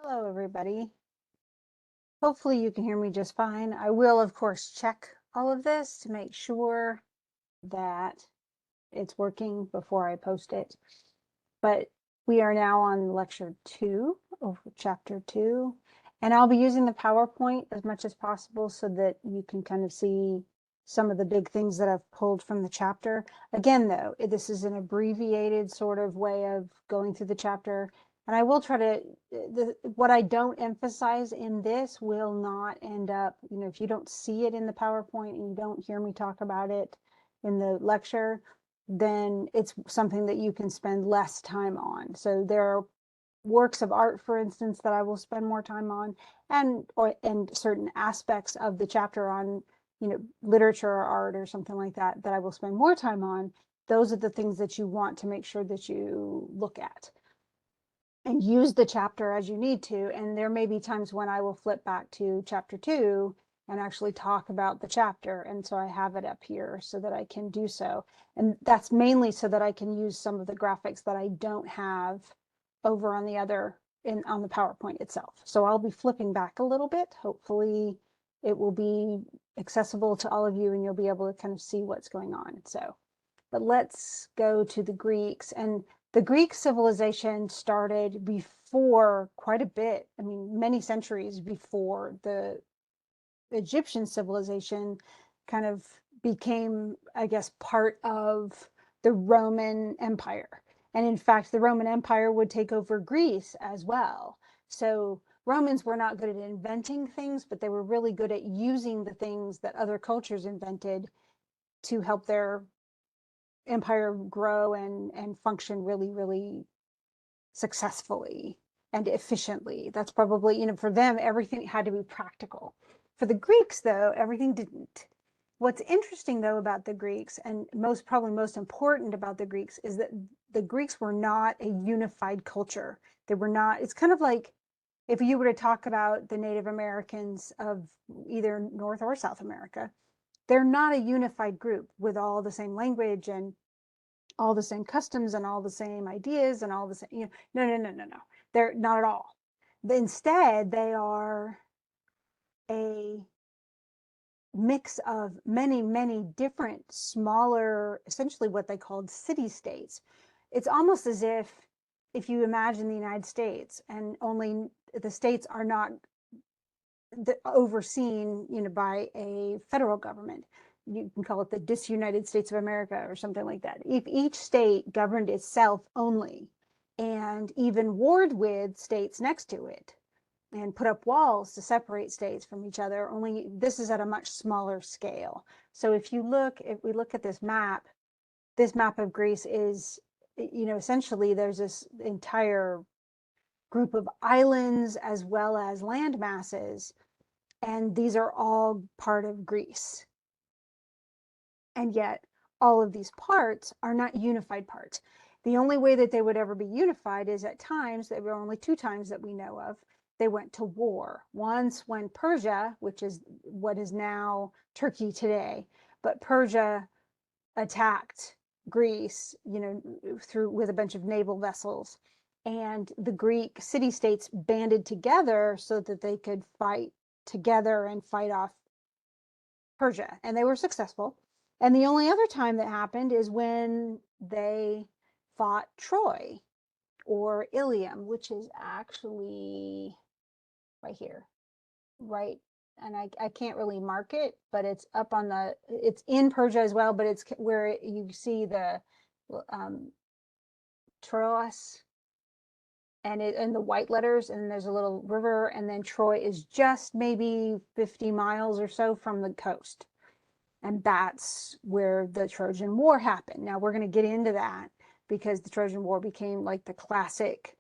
Hello, everybody. Hopefully you can hear me just fine. I will, of course, check all of this to make sure that it's working before I post it. But we are now on lecture 2, over chapter 2, and I'll be using the PowerPoint as much as possible so that you can kind of see some of the big things that I've pulled from the chapter. Again, though, this is an abbreviated sort of way of going through the chapter. And I will try to, what I don't emphasize in this will not end up, if you don't see it in the PowerPoint and you don't hear me talk about it in the lecture, then it's something that you can spend less time on. So there are works of art, for instance, that I will spend more time on, and certain aspects of the chapter on, literature or art or something like that, that I will spend more time on. Those are the things that you want to make sure that you look at and use the chapter as you need to. And there may be times when I will flip back to chapter 2 and actually talk about the chapter. And so I have it up here so that I can do so. And that's mainly so that I can use some of the graphics that I don't have over on the other, on the PowerPoint itself. So I'll be flipping back a little bit. Hopefully it will be accessible to all of you and you'll be able to kind of see what's going on. So, but let's go to the Greeks. And the Greek civilization started before quite a bit, I mean, many centuries before the Egyptian civilization kind of became, I guess, part of the Roman Empire. And in fact, the Roman Empire would take over Greece as well. So Romans were not good at inventing things, but they were really good at using the things that other cultures invented to help their empire grow and function really, really successfully and efficiently. That's probably, for them, everything had to be practical. For the Greeks, though, everything didn't. What's interesting, though, about the Greeks, and probably most important about the Greeks, is that the Greeks were not a unified culture. They were not, it's kind of like if you were to talk about the Native Americans of either North or South America, they're not a unified group with all the same language and all the same customs and all the same ideas and all the same, no. They're not at all. Instead, they are a mix of many, many different smaller, essentially what they called city states. It's almost as if you imagine the United States and only the states are not overseen, by a federal government. You can call it the disunited States of America or something like that. If each state governed itself only and even warred with states next to it and put up walls to separate states from each other, only this is at a much smaller scale. So if we look at this map of Greece is, essentially there's this entire group of islands as well as land masses, and these are all part of Greece. And yet all of these parts are not unified parts. The only way that they would ever be unified is at times, there were only 2 times that we know of, they went to war. Once when Persia, which is what is now Turkey today, but Persia attacked Greece, with a bunch of naval vessels. And the Greek city-states banded together so that they could fight together and fight off Persia. And they were successful. And the only other time that happened is when they fought Troy or Ilium, which is actually right here, right? And I can't really mark it, but it's up on it's in Persia as well, but it's where you see the Troas and the white letters, and there's a little river, and then Troy is just maybe 50 miles or so from the coast. And that's where the Trojan War happened. Now we're going to get into that because the Trojan War became like the classic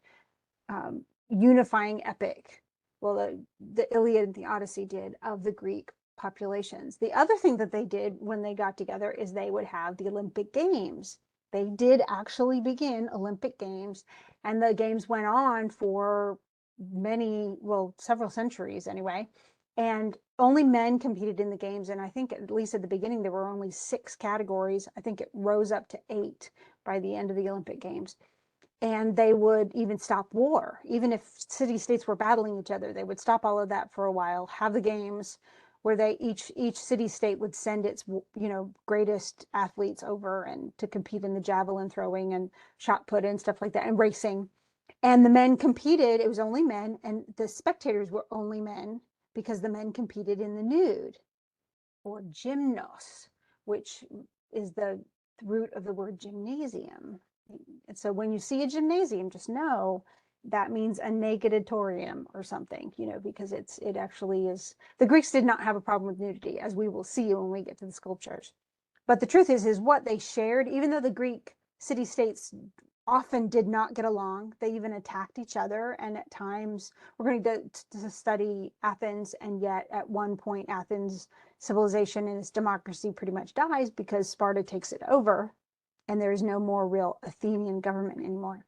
unifying epic. Well, the Iliad and the Odyssey did, of the Greek populations. The other thing that they did when they got together is they would have the Olympic Games. They did actually begin Olympic Games, and the games went on for several centuries anyway. And only men competed in the games. And I think at least at the beginning, there were only 6 categories. I think it rose up to 8 by the end of the Olympic Games. And they would even stop war. Even if city-states were battling each other, they would stop all of that for a while, have the games where they each city-state would send its greatest athletes over and to compete in the javelin throwing and shot put and stuff like that, and racing. And the men competed, it was only men, and the spectators were only men because the men competed in the nude, or gymnos, which is the root of the word gymnasium. And so when you see a gymnasium, just know that means a nakeditorium or something, because it actually is. The Greeks did not have a problem with nudity, as we will see when we get to the sculptures. But the truth is what they shared, even though the Greek city-states often did not get along, they even attacked each other. And at times, we're going to study Athens, and yet at one point, Athens civilization and its democracy pretty much dies because Sparta takes it over, and there is no more real Athenian government anymore.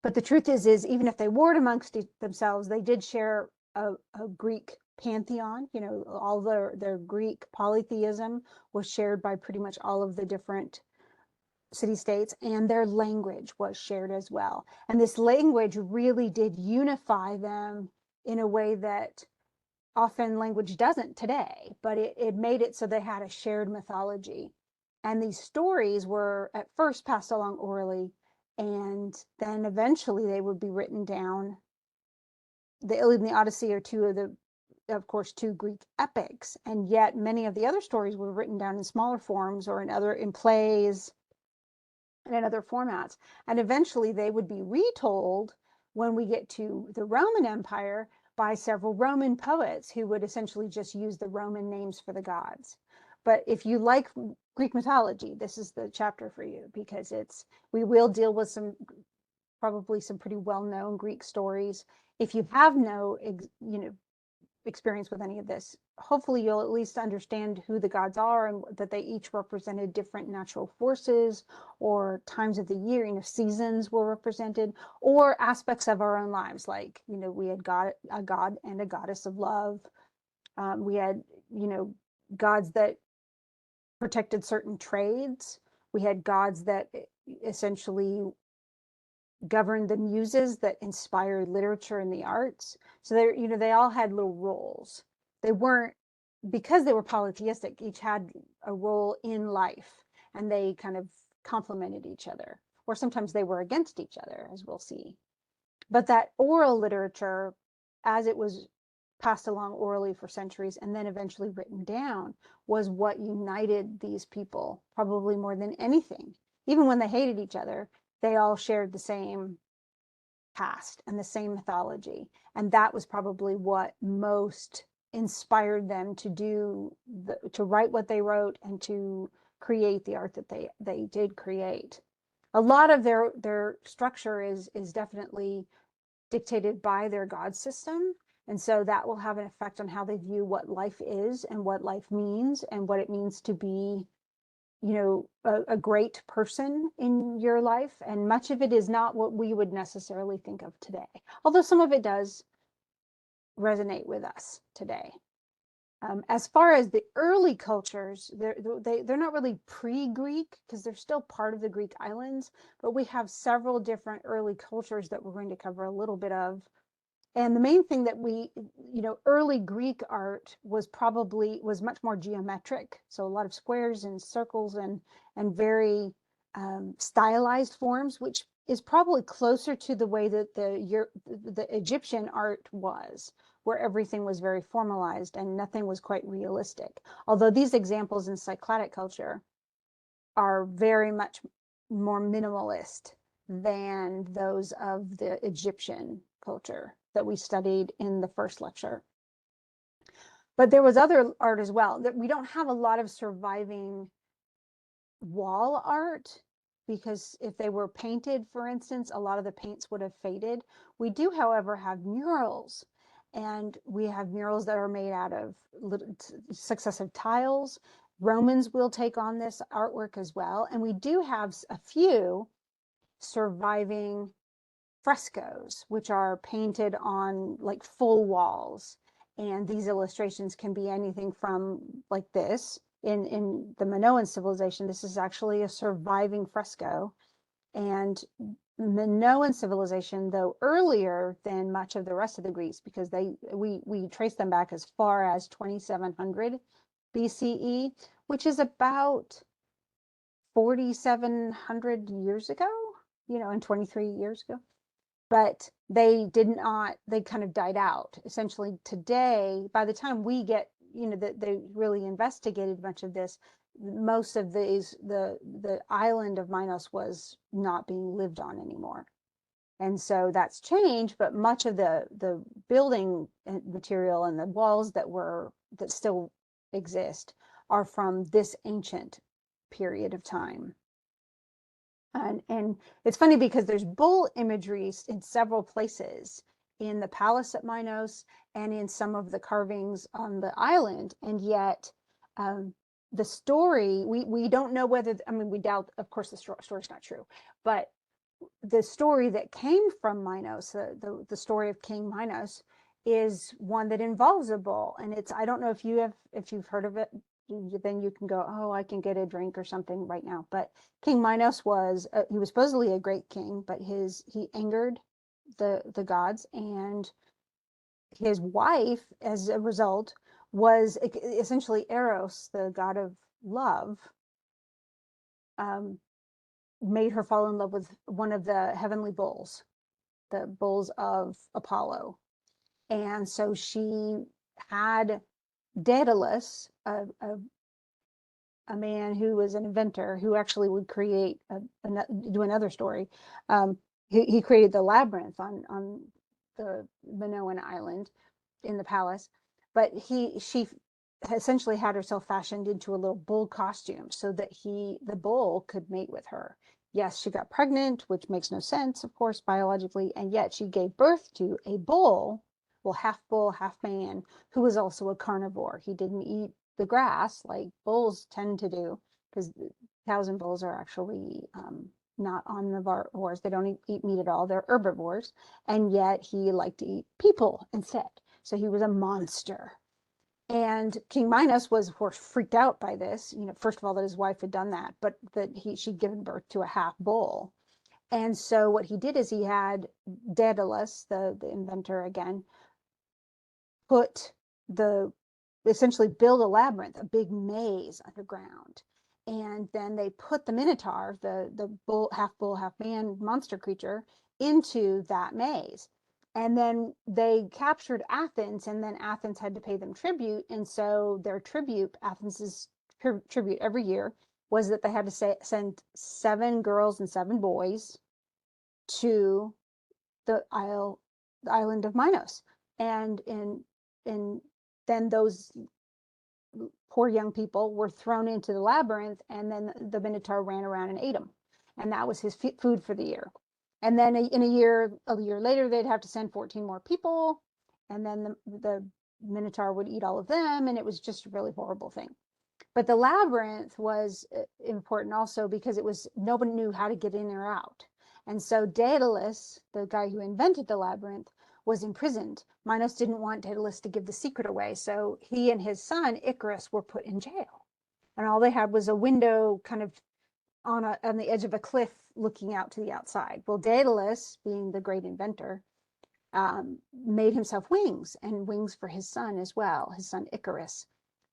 But the truth is even if they warred amongst themselves, they did share a Greek pantheon. All their Greek polytheism was shared by pretty much all of the different city-states, and their language was shared as well. And this language really did unify them in a way that often language doesn't today, but it made it so they had a shared mythology. And these stories were at first passed along orally, and then eventually they would be written down. The Iliad and the Odyssey are of course, two Greek epics, and yet many of the other stories were written down in smaller forms or in plays and in other formats. And eventually they would be retold when we get to the Roman Empire by several Roman poets who would essentially just use the Roman names for the gods. But if you like Greek mythology, this is the chapter for you, because we will deal with probably some pretty well-known Greek stories. If you have no experience with any of this, hopefully you'll at least understand who the gods are and that they each represented different natural forces or times of the year. Seasons were represented, or aspects of our own lives, like we had a god and a goddess of love. We had gods that protected certain trades. We had gods that essentially governed the muses that inspired literature and the arts. So they all had little roles. They weren't, because they were polytheistic, each had a role in life, and they kind of complemented each other, or sometimes they were against each other, as we'll see. But that oral literature, as it was passed along orally for centuries and then eventually written down, was what united these people probably more than anything. Even when they hated each other, they all shared the same past and the same mythology. And that was probably what most inspired them to write what they wrote and to create the art that they did create. A lot of their structure is definitely dictated by their god system. And so that will have an effect on how they view what life is and what life means and what it means to be a great person in your life. And much of it is not what we would necessarily think of today, although some of it does resonate with us today. As far as the early cultures, they're not really pre-Greek because they're still part of the Greek islands, but we have several different early cultures that we're going to cover a little bit of. And the main thing that early Greek art was much more geometric. So a lot of squares and circles and very stylized forms, which is probably closer to the way that the Egyptian art was, where everything was very formalized and nothing was quite realistic. Although these examples in Cycladic culture are very much more minimalist than those of the Egyptian culture that we studied in the first lecture. But there was other art as well. That we don't have a lot of surviving wall art, because if they were painted, for instance, a lot of the paints would have faded. We do, however, have murals, and we have murals that are made out of successive tiles. Romans will take on this artwork as well, and we do have a few surviving frescoes, which are painted on like full walls. And these illustrations can be anything from like this. In the Minoan civilization, this is actually a surviving fresco. And Minoan civilization, though earlier than much of the rest of the Greeks, because we trace them back as far as 2700 BCE, which is about 4,700 years ago, and 23 years ago. But they did not, they kind of died out. Essentially today, by the time we get, that they really investigated much of this, most of the island of Minos was not being lived on anymore. And so that's changed, but much of the building material and the walls that still exist are from this ancient period of time. And it's funny because there's bull imagery in several places in the palace at Minos and in some of the carvings on the island. And yet the story, we don't know whether, I mean, we doubt, of course, the story's not true, but the story that came from Minos, the story of King Minos, is one that involves a bull. And I don't know if you've heard of it, then you can go, oh, I can get a drink or something right now. But King Minos he was supposedly a great king, but he angered the gods, and his wife, as a result, was essentially Eros, the god of love, made her fall in love with one of the heavenly bulls, the bulls of Apollo. And so she had Daedalus, a man who was an inventor who actually would do another story. He created the labyrinth on the Minoan island in the palace, but she essentially had herself fashioned into a little bull costume so that the bull could mate with her. Yes, she got pregnant, which makes no sense, of course, biologically, and yet she gave birth to a bull, well, half bull, half man, who was also a carnivore. He didn't eat the grass like bulls tend to do, because cows and bulls are actually not omnivores. They don't eat meat at all. They're herbivores. And yet he liked to eat people instead. So he was a monster. And King Minos was, of course, freaked out by this. First of all, that his wife had done that, but that she'd given birth to a half bull. And so what he did is he had Daedalus, the inventor again, essentially build a labyrinth, a big maze underground. And then they put the Minotaur, the bull, half man monster creature, into that maze. And then they captured Athens, and then Athens had to pay them tribute. And so their tribute, Athens's tribute every year, was that they had to send 7 girls and 7 boys to the island of Minos. And then those poor young people were thrown into the labyrinth, and then the Minotaur ran around and ate them. And that was his food for the year. And then a year later, they'd have to send 14 more people, and then the Minotaur would eat all of them, and it was just a really horrible thing. But the labyrinth was important also because nobody knew how to get in or out. And so Daedalus, the guy who invented the labyrinth, was imprisoned. Minos didn't want Daedalus to give the secret away, so he and his son Icarus were put in jail. And all they had was a window kind of on the edge of a cliff looking out to the outside. Well, Daedalus, being the great inventor, made himself wings, and wings for his son as well, his son Icarus.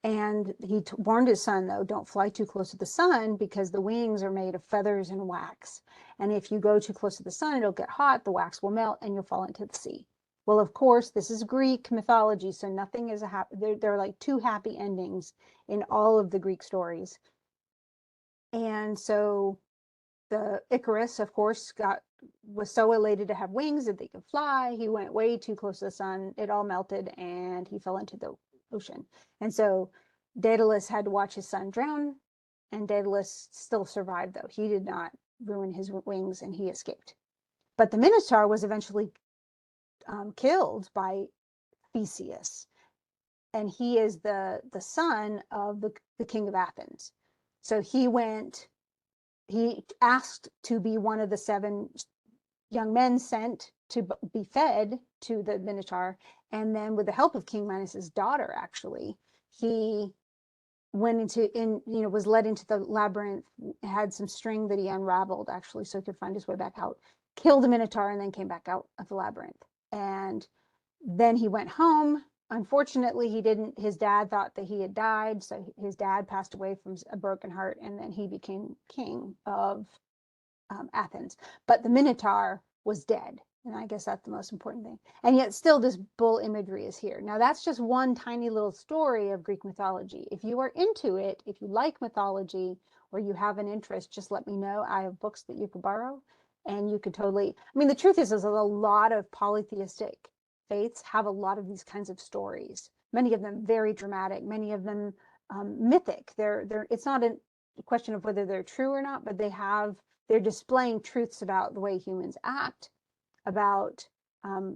And he warned his son, though, don't fly too close to the sun, because the wings are made of feathers and wax. And if you go too close to the sun, it'll get hot, the wax will melt, and you'll fall into the sea. Well, of course, this is Greek mythology, so nothing is there are like 2 happy endings in all of the Greek stories. And so the Icarus, of course, was so elated to have wings that they could fly. He went way too close to the sun. It all melted, and he fell into the ocean. And so Daedalus had to watch his son drown, and Daedalus still survived, though. He did not ruin his wings, and he escaped. But the Minotaur was eventually killed by Theseus, and he is the son of the king of Athens. So he asked to be one of the 7 young men sent to be fed to the Minotaur. And then with the help of King Minos's daughter, actually, he was led into the labyrinth, had some string that he unraveled actually so he could find his way back out, killed a minotaur, and then came back out of the labyrinth. And then he went home. Unfortunately, he didn't. His dad thought that he had died, so his dad passed away from a broken heart, and then he became king of Athens. But the minotaur was dead, and I guess that's the most important thing. And yet still this bull imagery is here. Now that's just one tiny little story of Greek mythology. If you are into it, if you like mythology or you have an interest, just let me know. I have books that you could borrow, and you could totally, I mean, the truth is a lot of polytheistic faiths have a lot of these kinds of stories, many of them very dramatic, many of them mythic. It's not a question of whether they're true or not, but they're displaying truths about the way humans act, about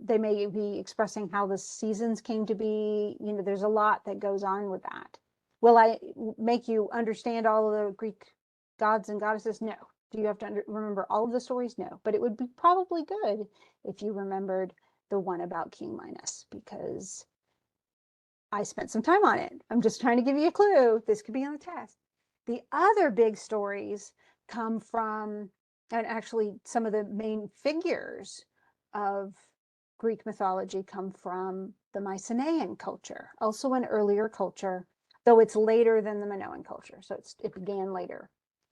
they may be expressing how the seasons came to be. There's a lot that goes on with that. Will I make you understand all of the Greek gods and goddesses? No. Do you have to remember all of the stories? No. But it would be probably good if you remembered the one about King Minos, because I spent some time on it. I'm just trying to give you a clue. This could be on the test. The other big stories come from, and actually some of the main figures of Greek mythology come from the Mycenaean culture, also an earlier culture, though it's later than the Minoan culture. So it began later.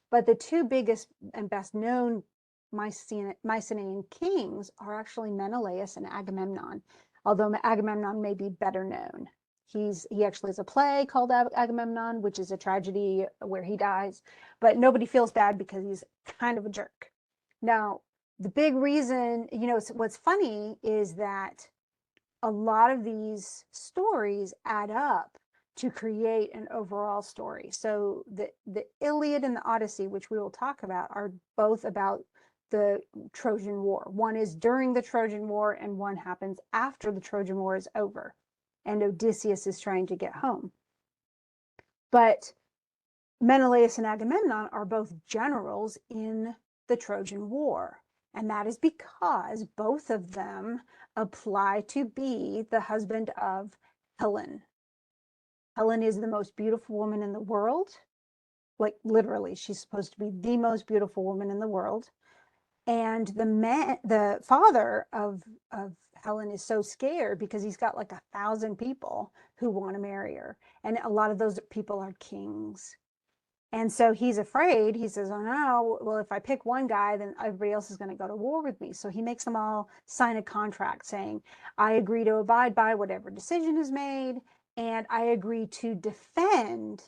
But the two biggest and best known Mycenaean kings are actually Menelaus and Agamemnon, although Agamemnon may be better known. He actually has a play called Agamemnon, which is a tragedy where he dies, but nobody feels bad because he's kind of a jerk. Now, the big reason, what's funny is that a lot of these stories add up to create an overall story. So the Iliad and the Odyssey, which we will talk about, are both about the Trojan War. One is during the Trojan War, and one happens after the Trojan War is over, and Odysseus is trying to get home. But Menelaus and Agamemnon are both generals in the Trojan War. And that is because both of them apply to be the husband of Helen. Helen is the most beautiful woman in the world. Like literally, she's supposed to be the most beautiful woman in the world. And the father of Helen is so scared because he's got like 1,000 people who want to marry her. And a lot of those people are kings. And so he's afraid. He says, oh no, well, if I pick one guy, then everybody else is going to go to war with me. So he makes them all sign a contract saying, I agree to abide by whatever decision is made, and I agree to defend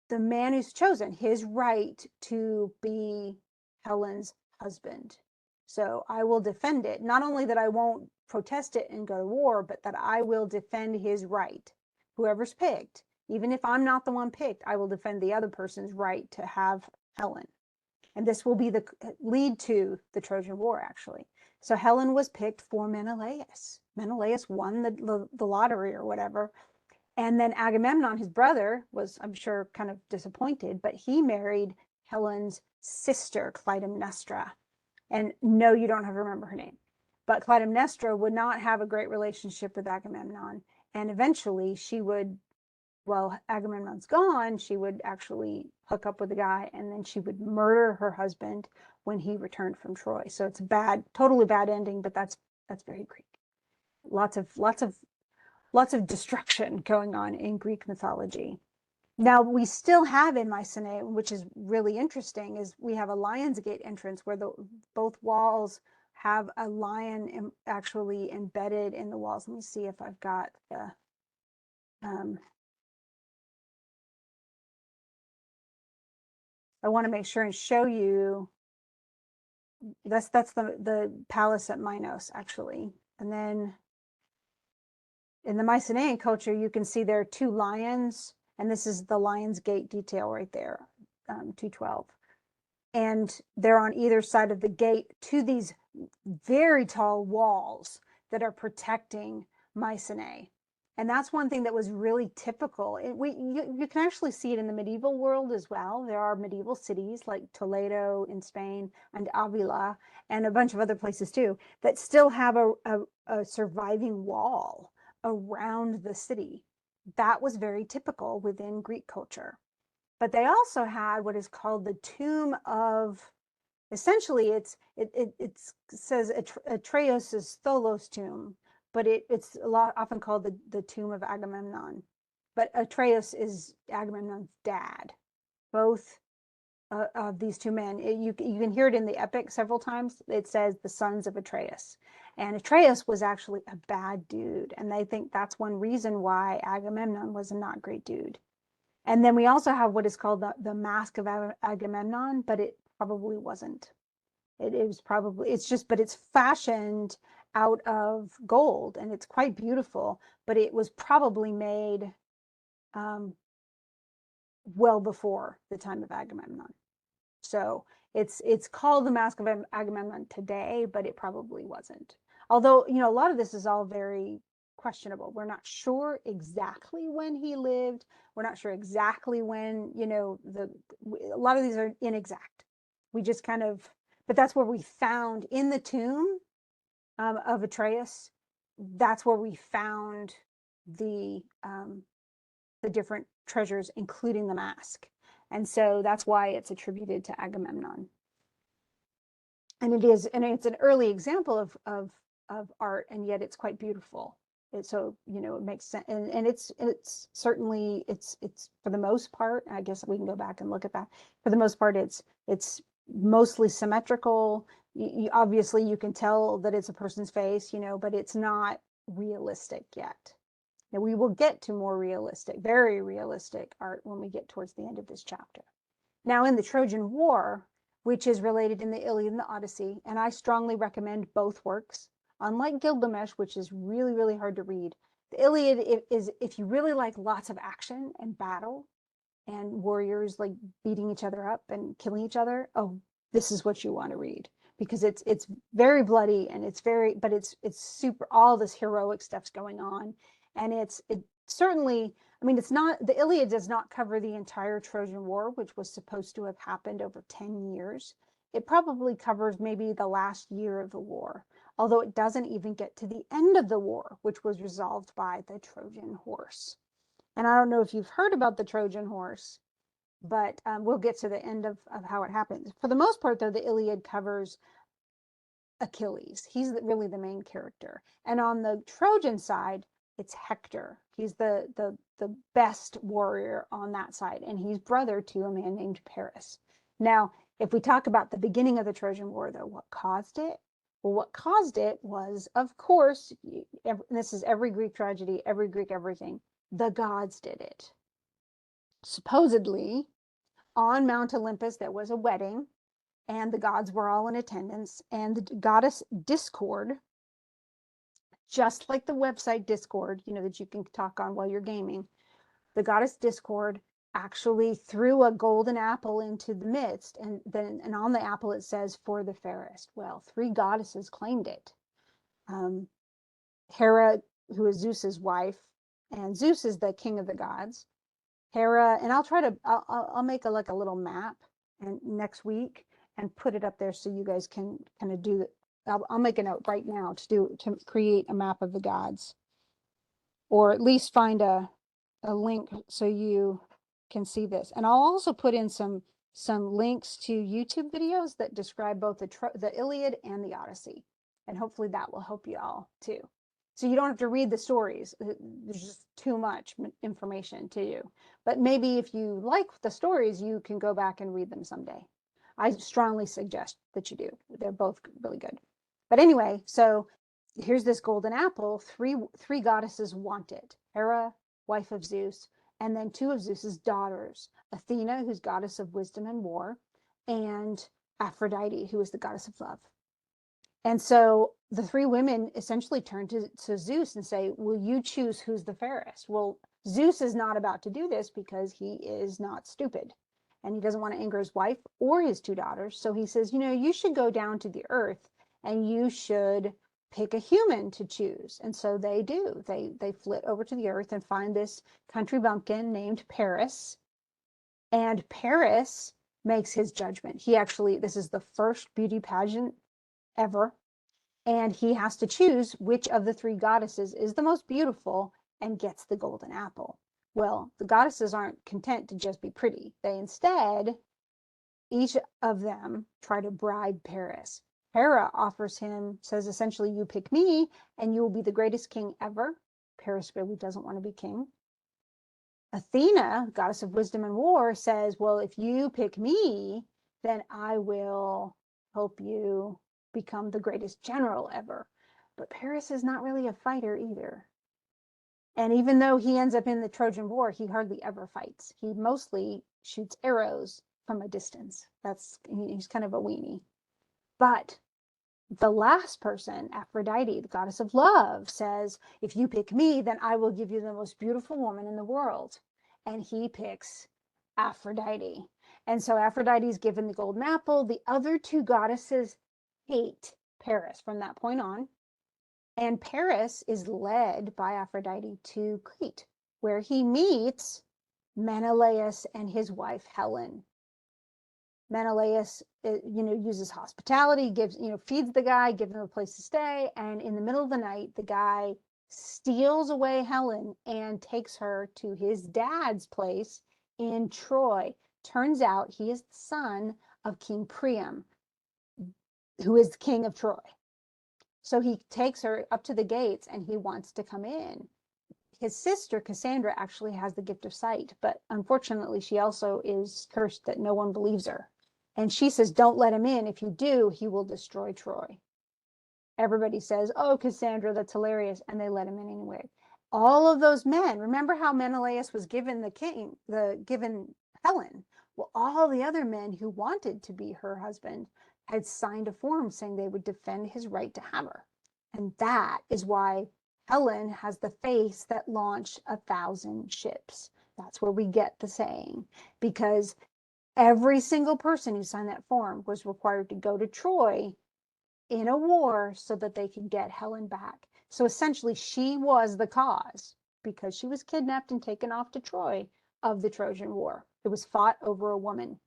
the man who's chosen, his right to be Helen's husband. So I will defend it. Not only that I won't protest it and go to war, but that I will defend his right, whoever's picked. Even if I'm not the one picked, I will defend the other person's right to have Helen. And this will be the lead to the Trojan War, actually. So Helen was picked for Menelaus. Menelaus won the lottery or whatever. And then Agamemnon, his brother, was, I'm sure, kind of disappointed, but he married Helen's sister, Clytemnestra. And no, you don't have to remember her name. But Clytemnestra would not have a great relationship with Agamemnon. And eventually she would, well, Agamemnon's gone, she would actually hook up with the guy, and then she would murder her husband when he returned from Troy. So it's a bad, totally bad ending, but that's very Greek. Lots of destruction going on in Greek mythology. Now we still have in Mycenae, which is really interesting, is we have a Lion's Gate entrance where both walls have a lion actually embedded in the walls. Let me see if I've got the I want to make sure and show you. That's the palace at Minos, actually. And then in the Mycenaean culture, you can see there are two lions, and this is the Lion's Gate detail right there, 212. And they're on either side of the gate to these very tall walls that are protecting Mycenae. And that's one thing that was really typical. You can actually see it in the medieval world as well. There are medieval cities like Toledo in Spain and Avila and a bunch of other places too that still have a surviving wall around the city that was very typical within Greek culture. But they also had what is called the tomb of, essentially it says Atreus's Tholos tomb, but it's a lot often called the tomb of Agamemnon. But Atreus is Agamemnon's dad. Both of these two men, you can hear it in the epic several times. It says the sons of Atreus. And Atreus was actually a bad dude. And they think that's one reason why Agamemnon was a not great dude. And then we also have what is called the Mask of Agamemnon, but it probably wasn't. It was probably, it's just, but it's fashioned out of gold and it's quite beautiful, but it was probably made well before the time of Agamemnon. So it's called the Mask of Agamemnon today, but it probably wasn't. Although, you know, a lot of this is all very questionable. We're not sure exactly when he lived. We're not sure exactly when, you know, a lot of these are inexact. We just kind of, but that's where we found in the tomb of Atreus. That's where we found the different treasures, including the mask. And so that's why it's attributed to Agamemnon. And it's an early example of art, and yet it's quite beautiful. So, you know, it makes sense. And it's certainly, it's for the most part, I guess we can go back and look at that. For the most part, it's mostly symmetrical. Obviously you can tell that it's a person's face, you know, but it's not realistic yet. Now we will get to more realistic, very realistic art when we get towards the end of this chapter. Now in the Trojan War, which is related in the Iliad and the Odyssey, and I strongly recommend both works. Unlike Gilgamesh, which is really, really hard to read, the Iliad is, if you really like lots of action and battle and warriors like beating each other up and killing each other, oh, this is what you want to read, because it's very bloody and but it's super, all this heroic stuff's going on. And it certainly, I mean, it's not, the Iliad does not cover the entire Trojan War, which was supposed to have happened over 10 years. It probably covers maybe the last year of the war, although it doesn't even get to the end of the war, which was resolved by the Trojan horse. And I don't know if you've heard about the Trojan horse, but we'll get to the end of how it happens. For the most part, though, the Iliad covers Achilles. He's really the main character. And on the Trojan side, it's Hector. He's the best warrior on that side, and he's brother to a man named Paris. Now, if we talk about the beginning of the Trojan War, though, what caused it? Well, what caused it was, of course, this is every Greek tragedy, every Greek everything, the gods did it. Supposedly, on Mount Olympus, there was a wedding, and the gods were all in attendance, and the goddess Discord, just like the website Discord, you know, that you can talk on while you're gaming, the goddess Discord actually threw a golden apple into the midst, and on the apple it says, "For the fairest." Well, three goddesses claimed it. Hera, who is Zeus's wife, and Zeus is the king of the gods. Hera, and I'll make like a little map and next week and put it up there so you guys can kind of do I'll make a note right now to create a map of the gods, or at least find a link so you can see this. And I'll also put in some links to YouTube videos that describe both the Iliad and the Odyssey, and hopefully that will help you all too. So you don't have to read the stories. There's just too much information to you. But maybe if you like the stories, you can go back and read them someday. I strongly suggest that you do. They're both really good. But anyway, so here's this golden apple. Three goddesses want it. Hera, wife of Zeus, and then two of Zeus's daughters, Athena, who's goddess of wisdom and war, and Aphrodite, who is the goddess of love. And so the three women essentially turn to Zeus and say, "Will you choose who's the fairest?" Well, Zeus is not about to do this because he is not stupid, and he doesn't want to anger his wife or his two daughters. So he says, "You know, you should go down to the earth and you should pick a human to choose." And so they do. They flit over to the earth and find this country bumpkin named Paris. And Paris makes his judgment. This is the first beauty pageant ever. And he has to choose which of the three goddesses is the most beautiful and gets the golden apple. Well, the goddesses aren't content to just be pretty. They instead, each of them try to bribe Paris. Hera offers him, says essentially, you pick me and you will be the greatest king ever. Paris really doesn't want to be king. Athena, goddess of wisdom and war, says, well, if you pick me, then I will help you become the greatest general ever. But Paris is not really a fighter either. And even though he ends up in the Trojan War, he hardly ever fights. He mostly shoots arrows from a distance. He's kind of a weenie. But the last person, Aphrodite, the goddess of love, says, if you pick me, then I will give you the most beautiful woman in the world. And he picks Aphrodite. And so Aphrodite is given the golden apple. The other two goddesses hate Paris from that point on. And Paris is led by Aphrodite to Crete, where he meets Menelaus and his wife Helen. Menelaus, uses hospitality, feeds the guy, gives him a place to stay. And in the middle of the night, the guy steals away Helen and takes her to his dad's place in Troy. Turns out he is the son of King Priam, who is the king of Troy. So he takes her up to the gates and he wants to come in. His sister, Cassandra, actually has the gift of sight, but unfortunately, she also is cursed that no one believes her. And she says, don't let him in. If you do, he will destroy Troy. Everybody says, oh, Cassandra, that's hilarious. And they let him in anyway. All of those men, remember how Menelaus was given given Helen? Well, all the other men who wanted to be her husband had signed a form saying they would defend his right to have her. And that is why Helen has the face that launched 1,000 ships. That's where we get the saying, because every single person who signed that form was required to go to Troy in a war so that they could get Helen back. So essentially, she was the cause, because she was kidnapped and taken off to Troy, of the Trojan War. It was fought over a woman.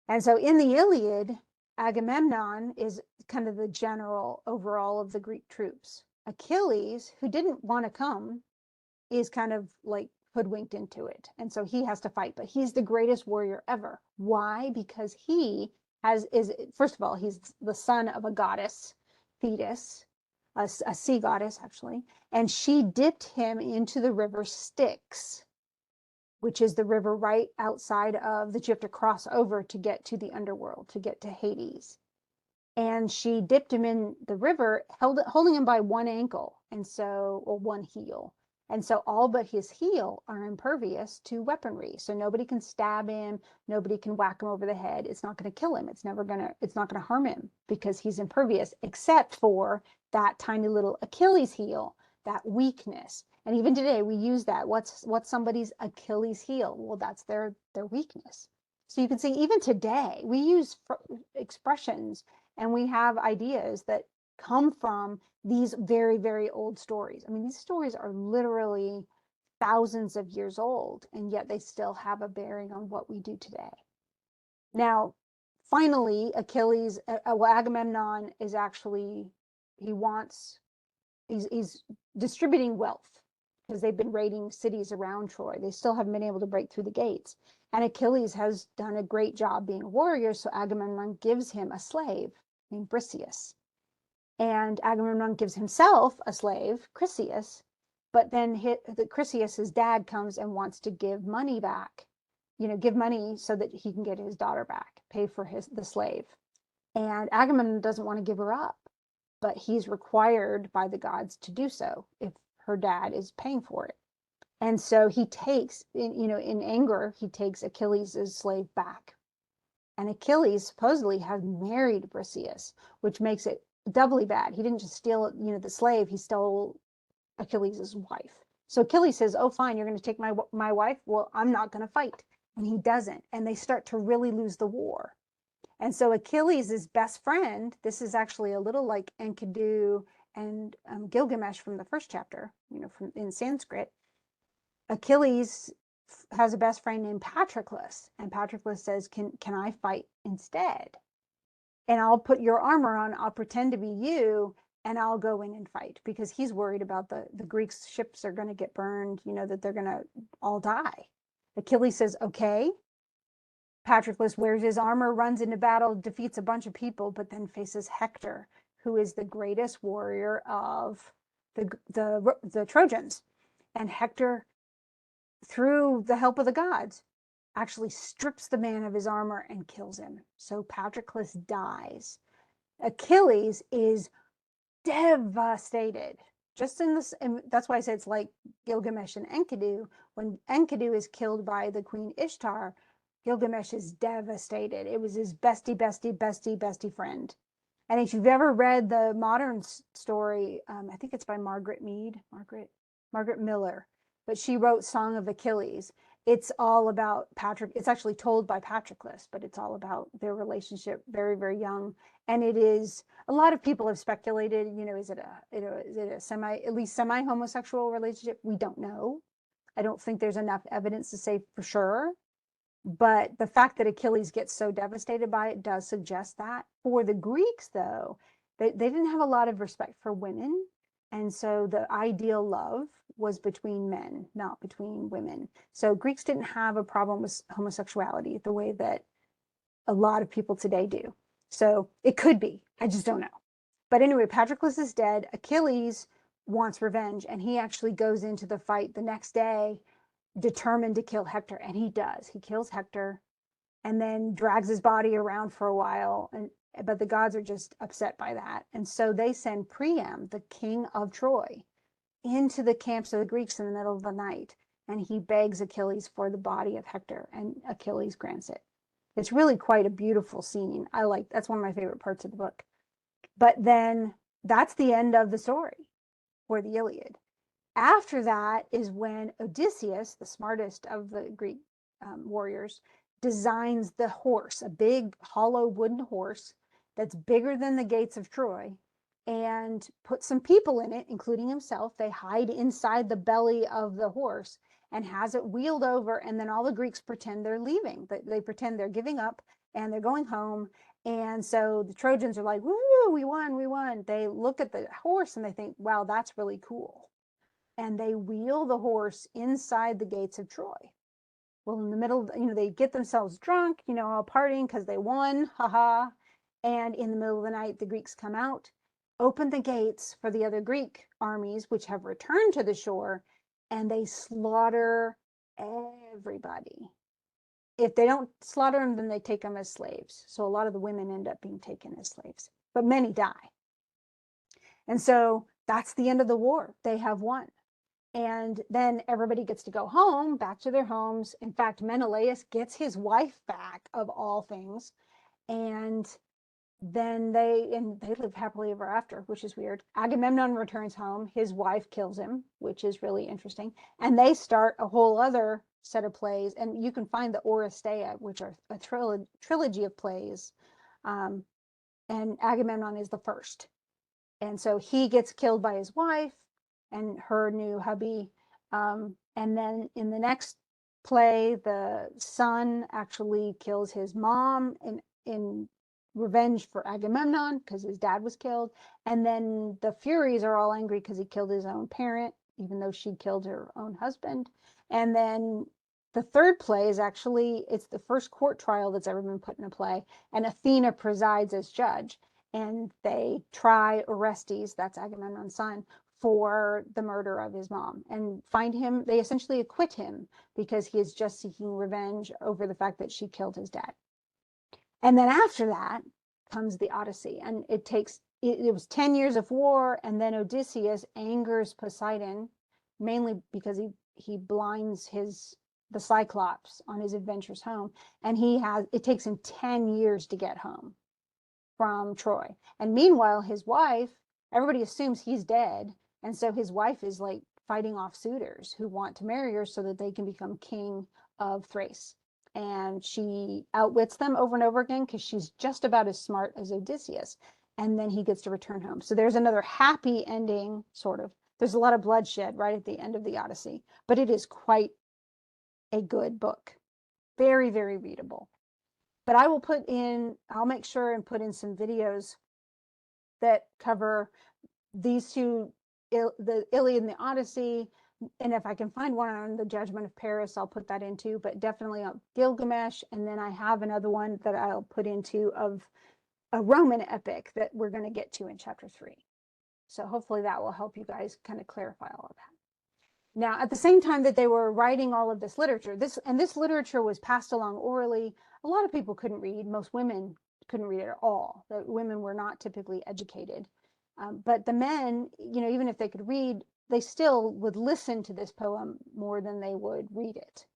And so in the Iliad, Agamemnon is kind of the general overall of the Greek troops. Achilles, who didn't want to come, is kind of like hoodwinked into it. And so he has to fight, but he's the greatest warrior ever. Why? Because first of all, he's the son of a goddess, Thetis, a sea goddess actually, and she dipped him into the river Styx, which is the river right outside that you have to cross over to get to the underworld, to get to Hades. And she dipped him in the river, holding him by one ankle, or one heel. And so all but his heel are impervious to weaponry. So nobody can stab him, nobody can whack him over the head. It's not going to kill him. It's not going to harm him, because he's impervious, except for that tiny little Achilles heel, that weakness. And even today we use that. What's somebody's Achilles heel? Well, that's their weakness. So you can see even today we use expressions and we have ideas that come from these very, very old stories. I mean, these stories are literally thousands of years old, and yet they still have a bearing on what we do today. Now, finally, Agamemnon is actually, he's distributing wealth, because they've been raiding cities around Troy. They still haven't been able to break through the gates. And Achilles has done a great job being a warrior, so Agamemnon gives him a slave named Briseis. And Agamemnon gives himself a slave, Chryseis, but then Chryseis's dad comes and wants to give money back, give money so that he can get his daughter back, pay for the slave. And Agamemnon doesn't want to give her up, but he's required by the gods to do so if her dad is paying for it. And so he takes, in anger, he takes Achilles' slave back. And Achilles supposedly had married Briseis, which makes it doubly bad. He didn't just steal, the slave, he stole Achilles' wife. So Achilles says, oh, fine, you're going to take my wife? Well, I'm not going to fight. And he doesn't. And they start to really lose the war. And so Achilles' best friend, this is actually a little like Enkidu and Gilgamesh from the first chapter, in Sanskrit. Achilles has a best friend named Patroclus, and Patroclus says, can I fight instead? And I'll put your armor on, I'll pretend to be you, and I'll go in and fight, because he's worried about the Greeks' ships are going to get burned, that they're going to all die. Achilles says, okay. Patroclus wears his armor, runs into battle, defeats a bunch of people, but then faces Hector, who is the greatest warrior of the Trojans. And Hector, through the help of the gods, actually strips the man of his armor and kills him. So Patroclus dies. Achilles is devastated. Just in this, and that's why I say it's like Gilgamesh and Enkidu. When Enkidu is killed by the queen Ishtar, Gilgamesh is devastated. It was his bestie friend. And if you've ever read the modern story, I think it's by Margaret Miller, but she wrote Song of Achilles. It's all about Patrick. It's actually told by Patroclus, but it's all about their relationship, very, very young. And it is, a lot of people have speculated, is it a at least semi-homosexual relationship? We don't know. I don't think there's enough evidence to say for sure. But the fact that Achilles gets so devastated by it does suggest that. For the Greeks, though, they didn't have a lot of respect for women. And so the ideal love was between men, not between women. So Greeks didn't have a problem with homosexuality the way that a lot of people today do. So it could be. I just don't know. But anyway, Patroclus is dead. Achilles wants revenge, and he actually goes into the fight the next day determined to kill Hector, and he does. He kills Hector and then drags his body around for a while, but the gods are just upset by that. And so they send Priam, the king of Troy, into the camps of the Greeks in the middle of the night, and he begs Achilles for the body of Hector, and Achilles grants it. It's really quite a beautiful scene. That's one of my favorite parts of the book. But then that's the end of the story for the Iliad. After that is when Odysseus, the smartest of the Greek warriors, designs the horse, a big hollow wooden horse that's bigger than the gates of Troy, and puts some people in it, including himself. They hide inside the belly of the horse and has it wheeled over, and then all the Greeks pretend they're leaving. They pretend they're giving up and they're going home. And so the Trojans are like, woo, we won. They look at the horse and they think, wow, that's really cool. And they wheel the horse inside the gates of Troy. Well, in the middle, they get themselves drunk, all partying because they won, haha. And in the middle of the night, the Greeks come out, open the gates for the other Greek armies, which have returned to the shore, and they slaughter everybody. If they don't slaughter them, then they take them as slaves. So a lot of the women end up being taken as slaves, but many die. And so that's the end of the war. They have won. And then everybody gets to go home, back to their homes. In fact, Menelaus gets his wife back, of all things. And then they live happily ever after, which is weird. Agamemnon returns home. His wife kills him, which is really interesting. And they start a whole other set of plays. And you can find the Oresteia, which are a trilogy of plays. And Agamemnon is the first. And so he gets killed by his wife and her new hubby. And then in the next play, the son actually kills his mom in revenge for Agamemnon because his dad was killed. And then the Furies are all angry because he killed his own parent, even though she killed her own husband. And then the third play is actually, it's the first court trial that's ever been put in a play. And Athena presides as judge. And they try Orestes, that's Agamemnon's son, for the murder of his mom and find him. They essentially acquit him because he is just seeking revenge over the fact that she killed his dad. And then after that comes the Odyssey. And it was 10 years of war. And then Odysseus angers Poseidon, mainly because he blinds the Cyclops on his adventures home. And it takes him 10 years to get home from Troy. And meanwhile, his wife, everybody assumes he's dead. And so his wife is like fighting off suitors who want to marry her so that they can become king of Thrace. And she outwits them over and over again because she's just about as smart as Odysseus. And then he gets to return home. So there's another happy ending, sort of. There's a lot of bloodshed right at the end of the Odyssey, but it is quite a good book. Very, very readable. But I'll make sure and put in some videos that cover these two, the Iliad and the Odyssey, and if I can find one on the Judgment of Paris, I'll put that into, but definitely Gilgamesh. And then I have another one that I'll put into of a Roman epic that we're going to get to in chapter 3. So hopefully that will help you guys kind of clarify all of that. Now, at the same time that they were writing all of this literature, this literature was passed along orally. A lot of people couldn't read. Most women couldn't read at all. The women were not typically educated. But the men, even if they could read, they still would listen to this poem more than they would read it.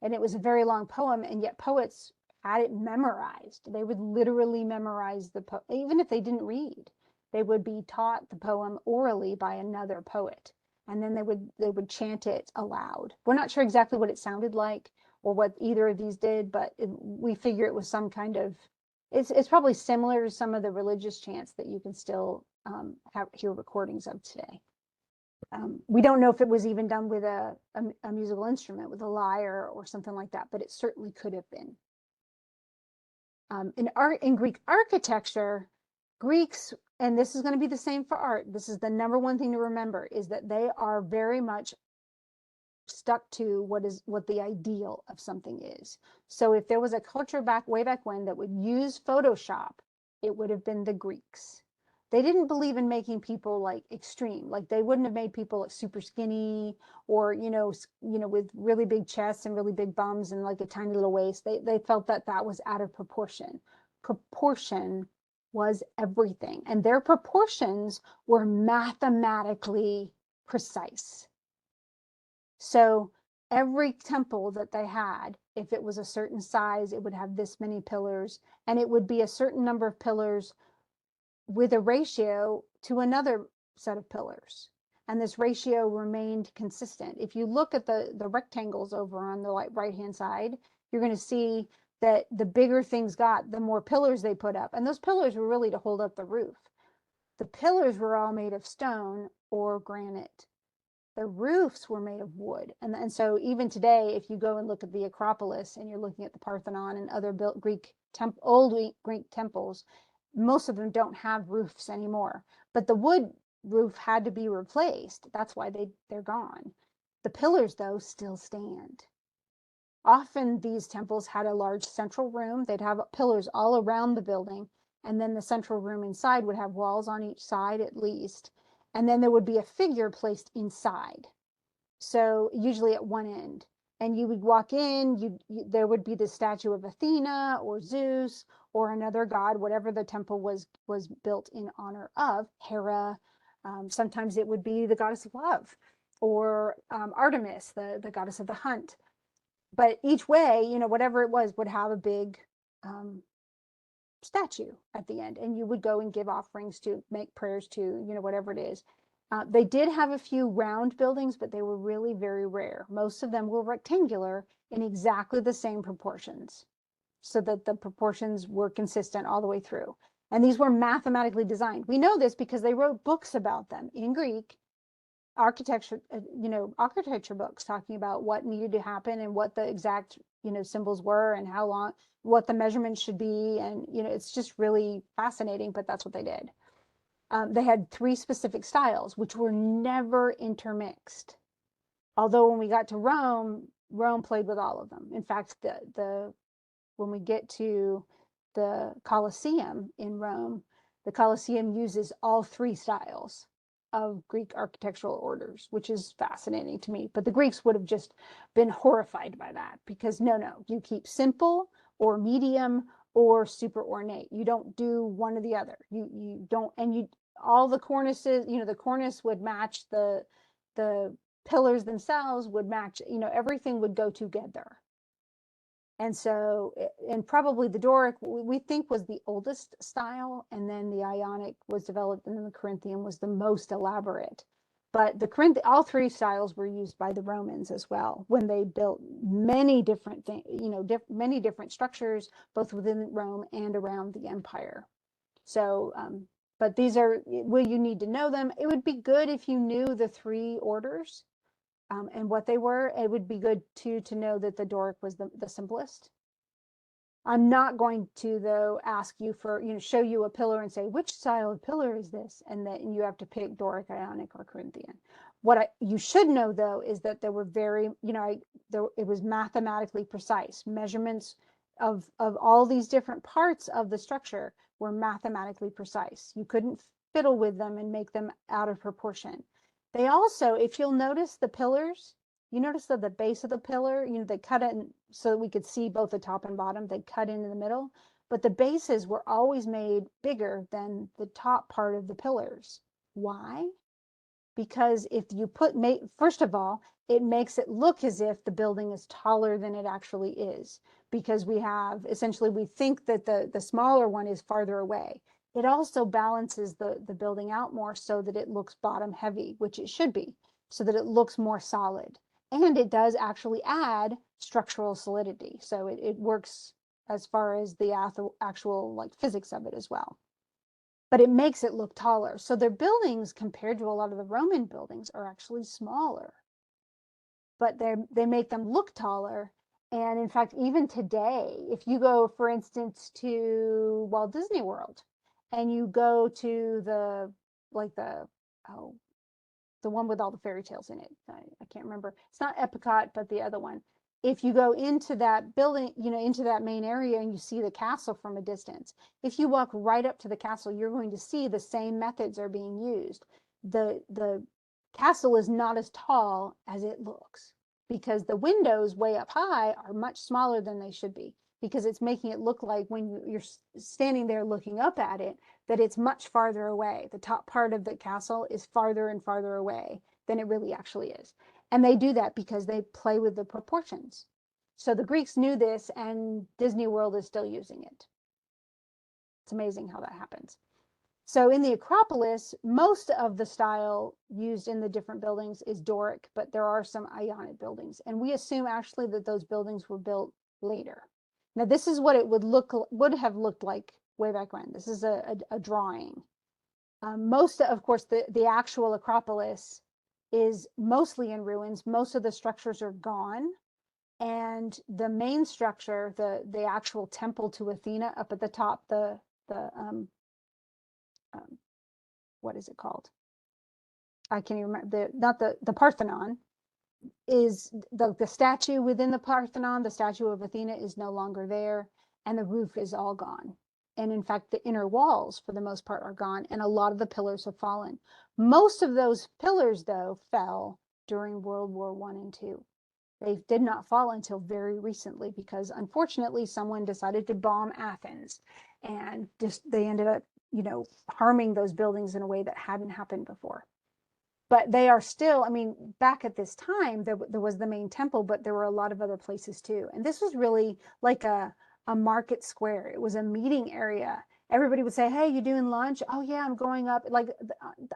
And it was a very long poem, and yet poets had it memorized. They would literally memorize the poem, even if they didn't read. They would be taught the poem orally by another poet, and then they would chant it aloud. We're not sure exactly what it sounded like or what either of these did, but we figure it was some kind of, it's probably similar to some of the religious chants that you can still hear recordings of today. We don't know if it was even done with a musical instrument, with a lyre or something like that, but it certainly could have been. In Greek architecture, Greeks, and this is going to be the same for art, this is the number one thing to remember, is that they are very much stuck to what the ideal of something is. So if there was a culture way back when that would use Photoshop, it would have been the Greeks. They didn't believe in making people like extreme. Like they wouldn't have made people like super skinny or with really big chests and really big bums and like a tiny little waist. They felt that that was out of proportion. Proportion was everything, and their proportions were mathematically precise. So every temple that they had, if it was a certain size, it would have this many pillars, and it would be a certain number of pillars with a ratio to another set of pillars. And this ratio remained consistent. If you look at the rectangles over on the right-hand side, you're going to see that the bigger things got, the more pillars they put up. And those pillars were really to hold up the roof. The pillars were all made of stone or granite. The roofs were made of wood. And so even today, if you go and look at the Acropolis and you're looking at the Parthenon and other old Greek temples, most of them don't have roofs anymore. But the wood roof had to be replaced. That's why they're gone. The pillars, though, still stand. Often these temples had a large central room. They'd have pillars all around the building, and then the central room inside would have walls on each side at least. And then there would be a figure placed inside. So usually at one end. And you would walk in, there would be the statue of Athena or Zeus or another god, whatever the temple was built in honor of, Hera. Sometimes it would be the goddess of love, or Artemis, the goddess of the hunt. But each way, whatever it was, would have a big statue at the end, and you would go and give offerings to, make prayers to, whatever it is. They did have a few round buildings, but they were really very rare. Most of them were rectangular in exactly the same proportions, so that the proportions were consistent all the way through. And these were mathematically designed. We know this because they wrote books about them in Greek, architecture books talking about what needed to happen and what the exact, symbols were and how long, what the measurements should be. And, it's just really fascinating, but that's what they did. They had 3 specific styles, which were never intermixed. Although when we got to Rome played with all of them. In fact, when we get to the Colosseum in Rome, the Colosseum uses all 3 styles of Greek architectural orders, which is fascinating to me. But the Greeks would have just been horrified by that, because no, you keep simple or medium or super ornate. You don't do one or the other. You don't, and all the cornices, the cornice would match the pillars themselves would match, everything would go together. And so, and probably the Doric, we think, was the oldest style, and then the Ionic was developed, and then the Corinthian was the most elaborate. But all 3 styles were used by the Romans as well, when they built many different things, many different structures, both within Rome and around the empire. So, but these are, well, you need to know them. It would be good if you knew the 3 orders. And what they were. It would be good too to know that the Doric was the simplest. I'm not going to, though, ask you for, show you a pillar and say, which style of pillar is this? And then you have to pick Doric, Ionic, or Corinthian. What you should know, though, is that there were very, it was mathematically precise. Measurements of all these different parts of the structure were mathematically precise. You couldn't fiddle with them and make them out of proportion. They also, if you'll notice the pillars, you notice that the base of the pillar, they cut it so that we could see both the top and bottom. They cut into the middle, but the bases were always made bigger than the top part of the pillars. Why? Because if you first of all, it makes it look as if the building is taller than it actually is, because we think that the smaller one is farther away. It also balances the building out more so that it looks bottom heavy, which it should be, so that it looks more solid. And it does actually add structural solidity. So it works as far as the actual like physics of it as well. But it makes it look taller. So their buildings, compared to a lot of the Roman buildings, are actually smaller. But they make them look taller. And in fact, even today, if you go, for instance, to Walt Disney World, and you go to the one with all the fairy tales in it. I can't remember. It's not Epcot, but the other one. If you go into that building, into that main area and you see the castle from a distance, if you walk right up to the castle, you're going to see the same methods are being used. The castle is not as tall as it looks because the windows way up high are much smaller than they should be, because it's making it look like when you're standing there looking up at it, that it's much farther away. The top part of the castle is farther and farther away than it really actually is. And they do that because they play with the proportions. So the Greeks knew this, and Disney World is still using it. It's amazing how that happens. So in the Acropolis, most of the style used in the different buildings is Doric, but there are some Ionic buildings. And we assume actually that those buildings were built later. Now, this is what it would have looked like way back when. This is a drawing. Of course, the actual Acropolis is mostly in ruins. Most of the structures are gone. And the main structure, the actual temple to Athena up at the top, what is it called? I can't even remember. Not the Parthenon is the statue within the Parthenon. The statue of Athena is no longer there, and the roof is all gone. And in fact, the inner walls, for the most part, are gone, and a lot of the pillars have fallen. Most of those pillars, though, fell during World War I and II. They did not fall until very recently because, unfortunately, someone decided to bomb Athens, and they ended up, harming those buildings in a way that hadn't happened before. But they are still, I mean, back at this time, there was the main temple, but there were a lot of other places too. And this was really like a market square. It was a meeting area. Everybody would say, hey, you doing lunch? Oh yeah, I'm going up. Like,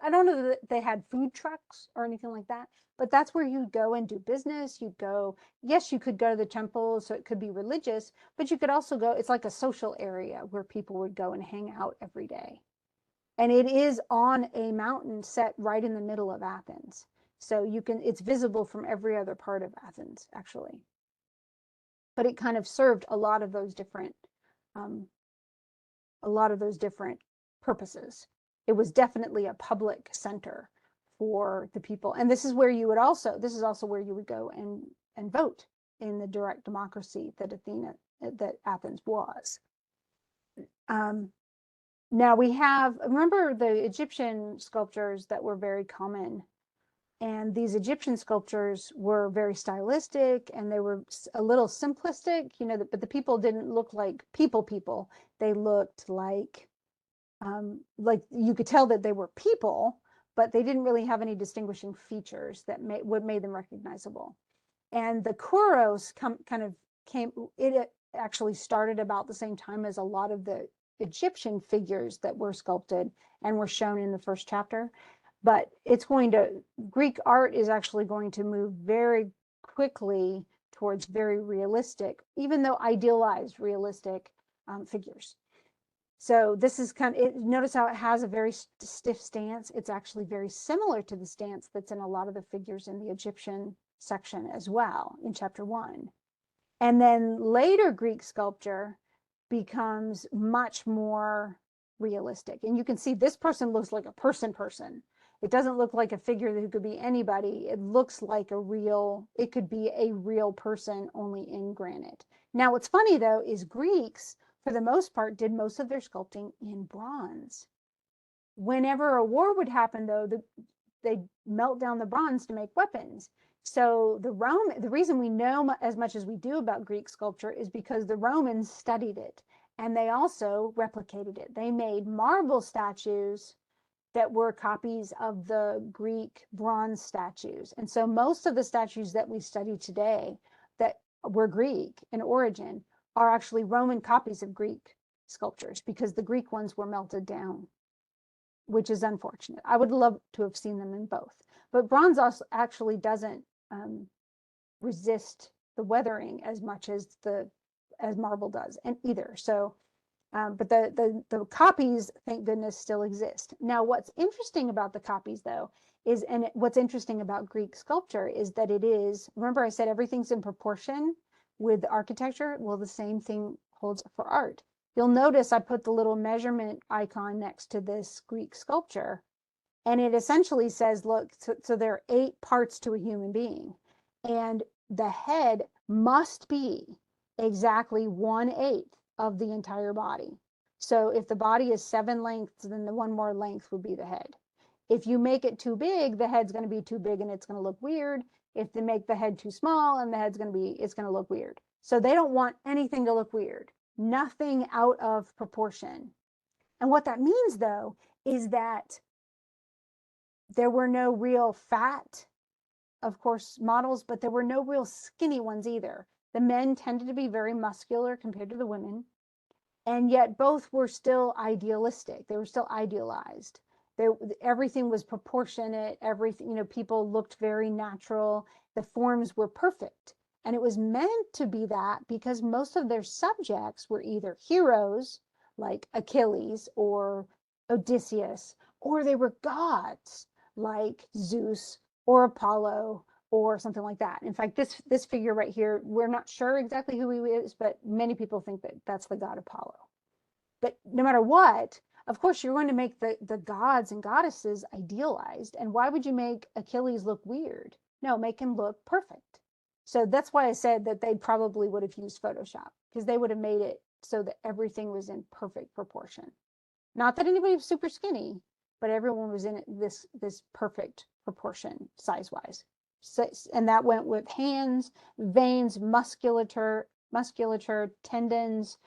I don't know that they had food trucks or anything like that, but that's where you'd go and do business. Yes, you could go to the temple, so it could be religious, but you could also go, it's like a social area where people would go and hang out every day. And it is on a mountain set right in the middle of Athens. So it's visible from every other part of Athens, actually. But it kind of served a lot of those different purposes. It was definitely a public center for the people. And this is also where you would go and vote in the direct democracy that Athens was. Now remember the Egyptian sculptures that were very common. And these Egyptian sculptures were very stylistic, and they were a little simplistic, but the people didn't look like people. They looked like you could tell that they were people, but they didn't really have any distinguishing features that made them recognizable. And the Kouros it actually started about the same time as a lot of the Egyptian figures that were sculpted and were shown in the first chapter. But Greek art is actually going to move very quickly towards very realistic, even though idealized realistic figures. So this is notice how it has a very stiff stance. It's actually very similar to the stance that's in a lot of the figures in the Egyptian section as well in chapter 1. And then later Greek sculpture becomes much more realistic. And you can see this person looks like a person. It doesn't look like a figure that could be anybody. It looks like it could be a real person, only in granite. Now, what's funny though is Greeks, for the most part, did most of their sculpting in bronze. Whenever a war would happen though, they'd melt down the bronze to make weapons. So the reason we know as much as we do about Greek sculpture is because the Romans studied it, and they also replicated it. They made marble statues that were copies of the Greek bronze statues. And so most of the statues that we study today that were Greek in origin are actually Roman copies of Greek sculptures, because the Greek ones were melted down, which is unfortunate. I would love to have seen them in both. But bronze also actually doesn't resist the weathering as much as marble does, and either. So but the copies, thank goodness, still exist. Now, what's interesting about the copies, though, what's interesting about Greek sculpture is that remember I said everything's in proportion with architecture? Well, the same thing holds for art. You'll notice I put the little measurement icon next to this Greek sculpture, and it essentially says, look, so there are 8 parts to a human being, and the head must be exactly 1/8 of the entire body. So if the body is 7 lengths, then the one more length would be the head. If you make it too big, the head's going to be too big and it's going to look weird. If they make the head too small, and the head's going to be, it's going to look weird. So they don't want anything to look weird, nothing out of proportion. And what that means, though, is that there were no real fat, of course, models, but there were no real skinny ones either. The men tended to be very muscular compared to the women, and yet both were still idealistic. They were still idealized. Everything was proportionate. Everything, people looked very natural. The forms were perfect. And it was meant to be that because most of their subjects were either heroes like Achilles or Odysseus, or they were gods like Zeus or Apollo or something like that. In fact, this figure right here, we're not sure exactly who he is, but many people think that that's the god Apollo. But no matter what, of course, you're going to make the gods and goddesses idealized. And why would you make Achilles look weird? No, make him look perfect. So that's why I said that they probably would have used Photoshop, because they would have made it so that everything was in perfect proportion. Not that anybody was super skinny, but everyone was in this perfect proportion size-wise. So, and that went with hands, veins, musculature, tendons,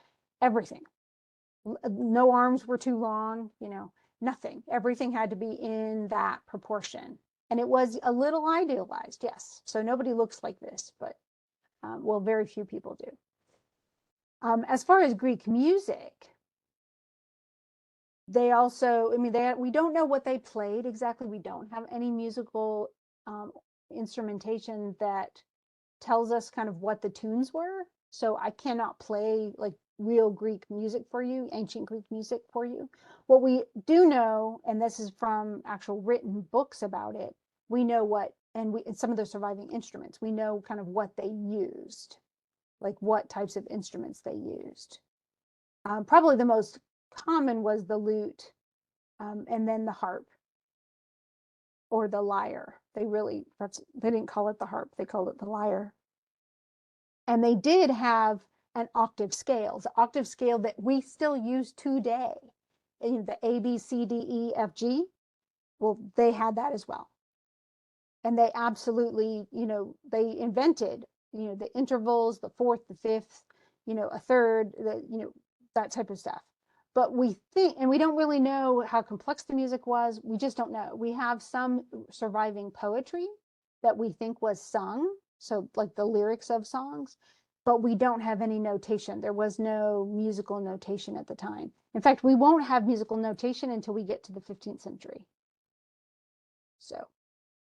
everything. No arms were too long, nothing. Everything had to be in that proportion. And it was a little idealized, yes. So nobody looks like this, but well, very few people do. As far as Greek music, they also, we don't know what they played exactly. We don't have any musical instrumentation that tells us kind of what the tunes were. So I cannot play like real Greek music for you, ancient Greek music for you. What we do know, and this is from actual written books about it, we know what, and some of the surviving instruments, we know kind of what they used, like what types of instruments they used. Probably the most common was the lute, and then the harp or the lyre. They didn't call it the harp, they called it the lyre. And they did have an octave scale, the octave scale that we still use today, the A, B, C, D, E, F, G. Well, they had that as well. And they absolutely, they invented, the intervals, the fourth, the fifth, a third, that type of stuff. But we think, and we don't really know how complex the music was. We just don't know. We have some surviving poetry that we think was sung, so like the lyrics of songs, but we don't have any notation. There was no musical notation at the time. In fact, we won't have musical notation until we get to the 15th century. So,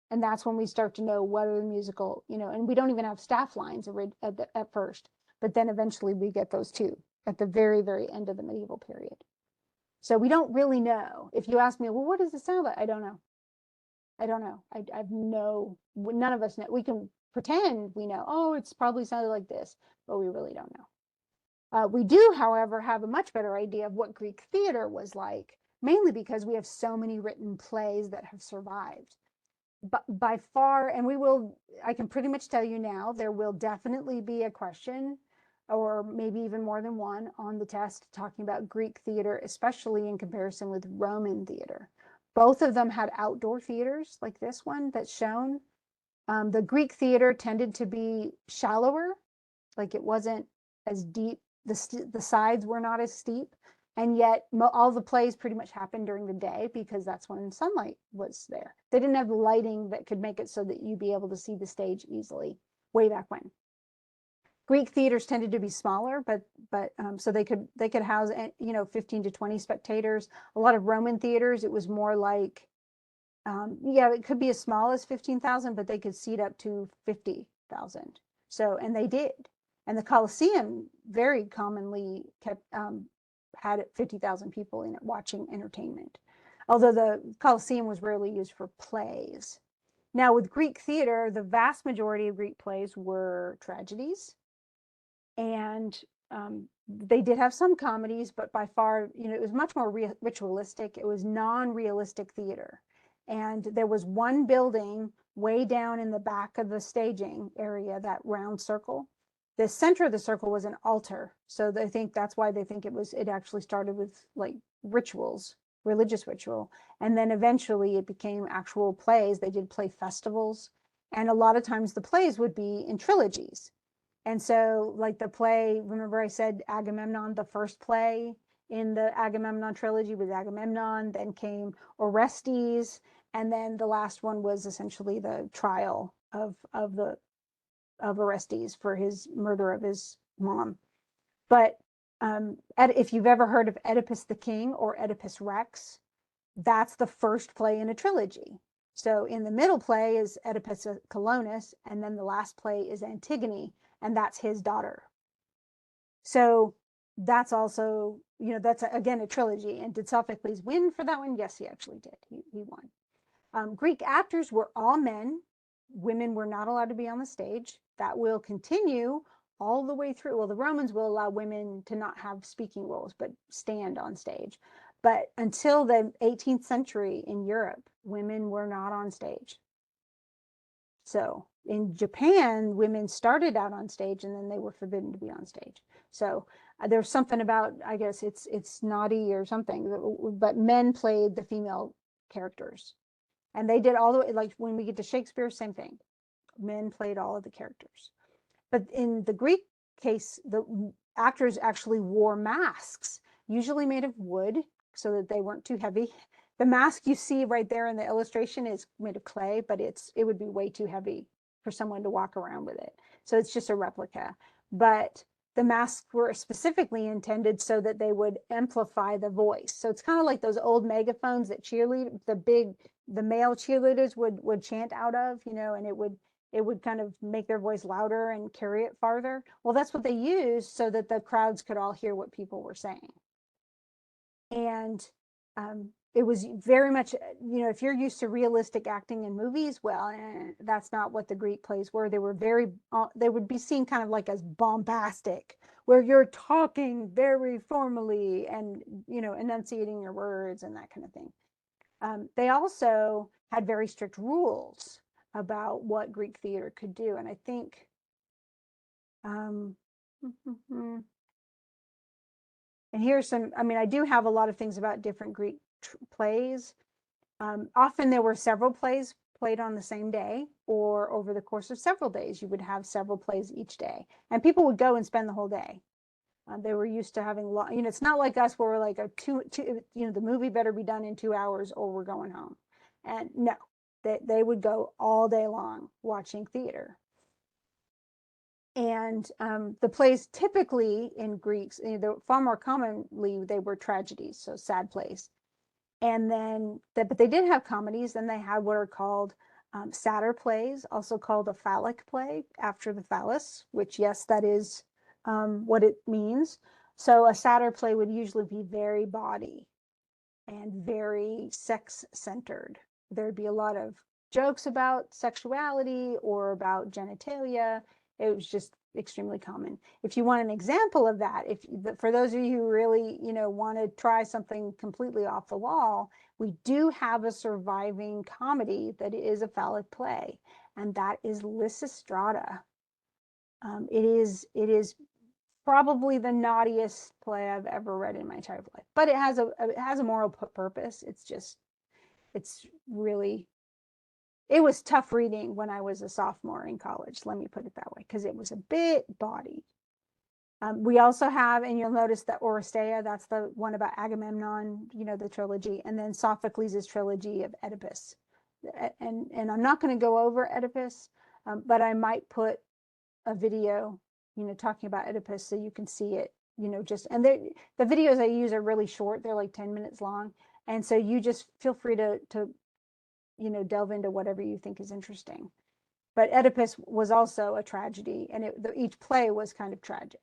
and that's when we start to know what are the musical, and we don't even have staff lines at first, but then eventually we get those too at the very, very end of the medieval period. So we don't really know. If you ask me, well, what does it sound like? I don't know. I've none of us know. We can pretend we know, oh, it's probably sounded like this, but we really don't know. We do, however, have a much better idea of what Greek theater was like, mainly because we have so many written plays that have survived. But by far, and I can pretty much tell you now, there will definitely be a question, or maybe even more than one, on the test talking about Greek theater, especially in comparison with Roman theater. Both of them had outdoor theaters like this one that's shown. The Greek theater tended to be shallower, like it wasn't as deep. The sides were not as steep, and yet all the plays pretty much happened during the day because that's when sunlight was there. They didn't have the lighting that could make it so that you'd be able to see the stage easily way back when. Greek theaters tended to be smaller, but so they could house 15 to 20 spectators. A lot of Roman theaters, it was more like yeah, it could be as small as 15,000, but they could seat up to 50,000. So, and they did. And the Colosseum very commonly had 50,000 people in it watching entertainment, although the Colosseum was rarely used for plays. Now, with Greek theater, the vast majority of Greek plays were tragedies, and they did have some comedies, but by far, it was much more ritualistic. It was non-realistic theater. And there was one building way down in the back of the staging area, that round circle. The center of the circle was an altar. So they think that's why they think it actually started with like rituals, religious ritual. And then eventually it became actual plays. They did play festivals. And a lot of times the plays would be in trilogies. And so, like the play, remember I said Agamemnon, the first play in the Agamemnon trilogy was Agamemnon, then came Orestes, and then the last one was essentially the trial of Orestes for his murder of his mom. But if you've ever heard of Oedipus the King or Oedipus Rex, that's the first play in a trilogy. So in the middle play is Oedipus Colonus, and then the last play is Antigone, and that's his daughter. So that's also, that's again a trilogy. And did Sophocles win for that one? Yes, he actually did. He won. Greek actors were all men. Women were not allowed to be on the stage. That will continue all the way through. Well, the Romans will allow women to not have speaking roles, but stand on stage. But until the 18th century in Europe, women were not on stage. So in Japan, women started out on stage and then they were forbidden to be on stage. So there's something about, I guess it's naughty or something, but men played the female characters. And they did all the way, like when we get to Shakespeare, same thing. Men played all of the characters. But in the Greek case, the actors actually wore masks, usually made of wood, so that they weren't too heavy. The mask you see right there in the illustration is made of clay, but it would be way too heavy for someone to walk around with it. So it's just a replica. But the masks were specifically intended so that they would amplify the voice. So it's kind of like those old megaphones that the male cheerleaders would chant out of, and it would kind of make their voice louder and carry it farther. Well, that's what they used so that the crowds could all hear what people were saying. And it was very much, if you're used to realistic acting in movies, well, that's not what the Greek plays were. They were they would be seen kind of like as bombastic, where you're talking very formally and, enunciating your words and that kind of thing. They also had very strict rules about what Greek theater could do. And I think, and here's some, I do have a lot of things about different Greek plays. Often there were several plays played on the same day, or over the course of several days, you would have several plays each day. And people would go and spend the whole day. They were used to having it's not like us where we're like the movie better be done in 2 hours or we're going home. And no, they would go all day long watching theater. And the plays typically in Greeks, far more commonly, they were tragedies, so sad plays. And then, but they did have comedies, and they had what are called satyr plays, also called a phallic play, after the phallus, which, yes, that is what it means. So a satyr play would usually be very bawdy and very sex-centered. There'd be a lot of jokes about sexuality or about genitalia. It was just extremely common. If you want an example of that, for those of you who really, want to try something completely off the wall, we do have a surviving comedy that is a phallic play, and that is Lysistrata. It is probably the naughtiest play I've ever read in my entire life, but it has a moral purpose. It's really, it was tough reading when I was a sophomore in college. Let me put it that way, because it was a bit bawdy. We also have, and you'll notice that Oresteia, that's the one about Agamemnon, the trilogy, and then Sophocles' trilogy of Oedipus. And I'm not going to go over Oedipus, but I might put a video, talking about Oedipus so you can see it, and the videos I use are really short. They're like 10 minutes long. And so you just feel free to delve into whatever you think is interesting. But Oedipus was also a tragedy, and each play was kind of tragic.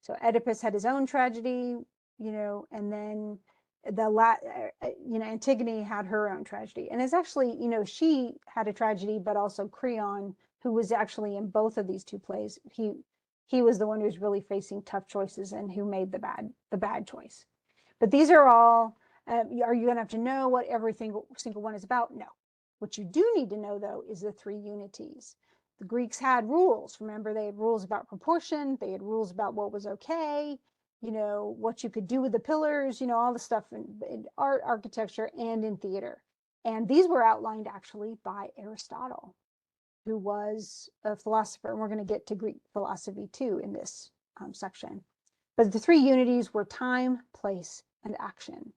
So Oedipus had his own tragedy, and then Antigone had her own tragedy. And it's actually, she had a tragedy, but also Creon, who was actually in both of these two plays, he was the one who was really facing tough choices and who made the bad choice. But these are all, are you going to have to know what every single one is about? No. What you do need to know, though, is the three unities. The Greeks had rules. Remember, they had rules about proportion. They had rules about what was okay, what you could do with the pillars, all the stuff in art, architecture, and in theater. And these were outlined actually by Aristotle, who was a philosopher. And we're going to get to Greek philosophy too in this section. But the three unities were time, place, and action.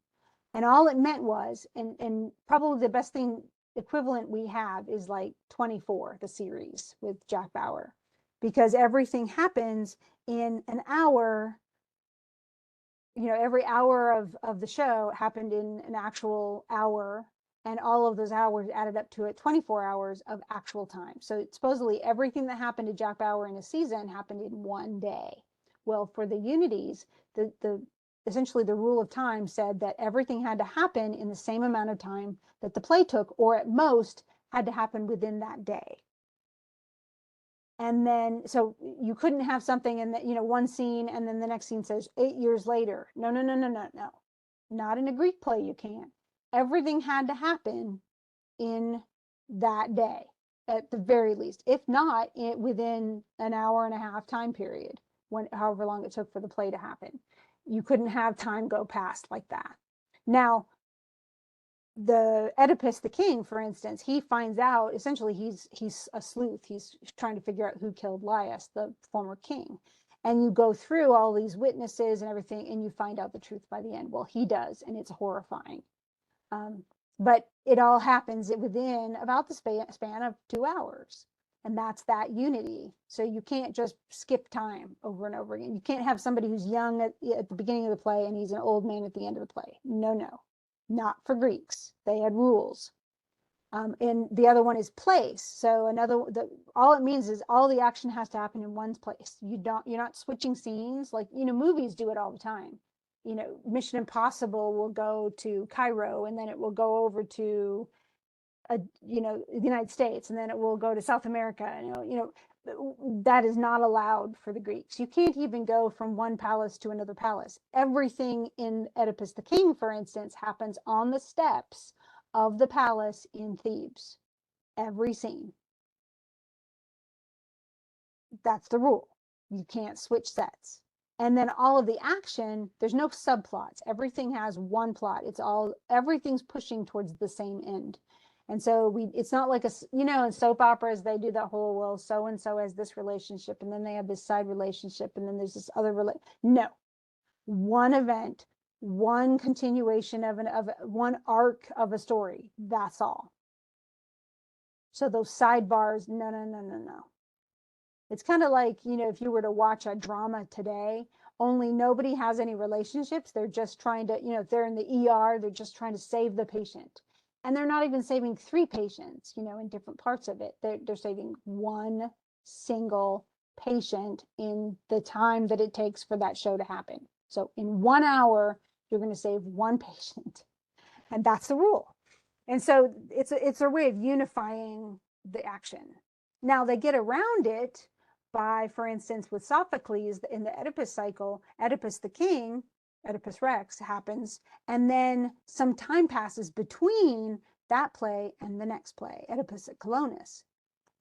And all it meant was, and probably the best thing equivalent we have is like 24, the series with Jack Bauer, because everything happens in an hour. Every hour of the show happened in an actual hour, and all of those hours added up to 24 hours of actual time. So supposedly everything that happened to Jack Bauer in a season happened in one day. Well, for the unities, essentially the rule of time said that everything had to happen in the same amount of time that the play took, or at most had to happen within that day. And then, so you couldn't have something in that, one scene, and then the next scene says 8 years later. No. Not in a Greek play, you can't. Everything had to happen in that day, at the very least. If not, within an hour and a half time period, however long it took for the play to happen. You couldn't have time go past like that. Now, the Oedipus the king, for instance, he finds out, essentially he's a sleuth. He's trying to figure out who killed Laius, the former king. And you go through all these witnesses and everything, and you find out the truth by the end. Well, he does, and it's horrifying. But it all happens within about the span of 2 hours. And that's that unity. So you can't just skip time over and over again. You can't have somebody who's young at the beginning of the play and he's an old man at the end of the play. No. Not for Greeks. They had rules. And the other one is place. So all it means is all the action has to happen in one place. You're not switching scenes like, movies do it all the time. Mission Impossible will go to Cairo, and then it will go over to the United States, and then it will go to South America. That is not allowed for the Greeks. You can't even go from one palace to another palace. Everything in Oedipus the king, for instance, happens on the steps of the palace in Thebes. Every scene. That's the rule. You can't switch sets. And then all of the action, there's no subplots. Everything has one plot. Everything's pushing towards the same end. And so it's not like in soap operas, they do that whole, well, so-and-so has this relationship, and then they have this side relationship, and then there's this other No. One event, one continuation of one arc of a story. That's all. So those sidebars, no. It's kind of like, if you were to watch a drama today, only nobody has any relationships. They're just trying to, if they're in the ER, they're just trying to save the patient. And they're not even saving 3 patients, in different parts of it. They're saving one single patient in the time that it takes for that show to happen. So in 1 hour, you're going to save one patient. And that's the rule. And so it's a way of unifying the action. Now they get around it by, for instance, with Sophocles in the Oedipus cycle, Oedipus the king, Oedipus Rex happens, and then some time passes between that play and the next play, Oedipus at Colonus.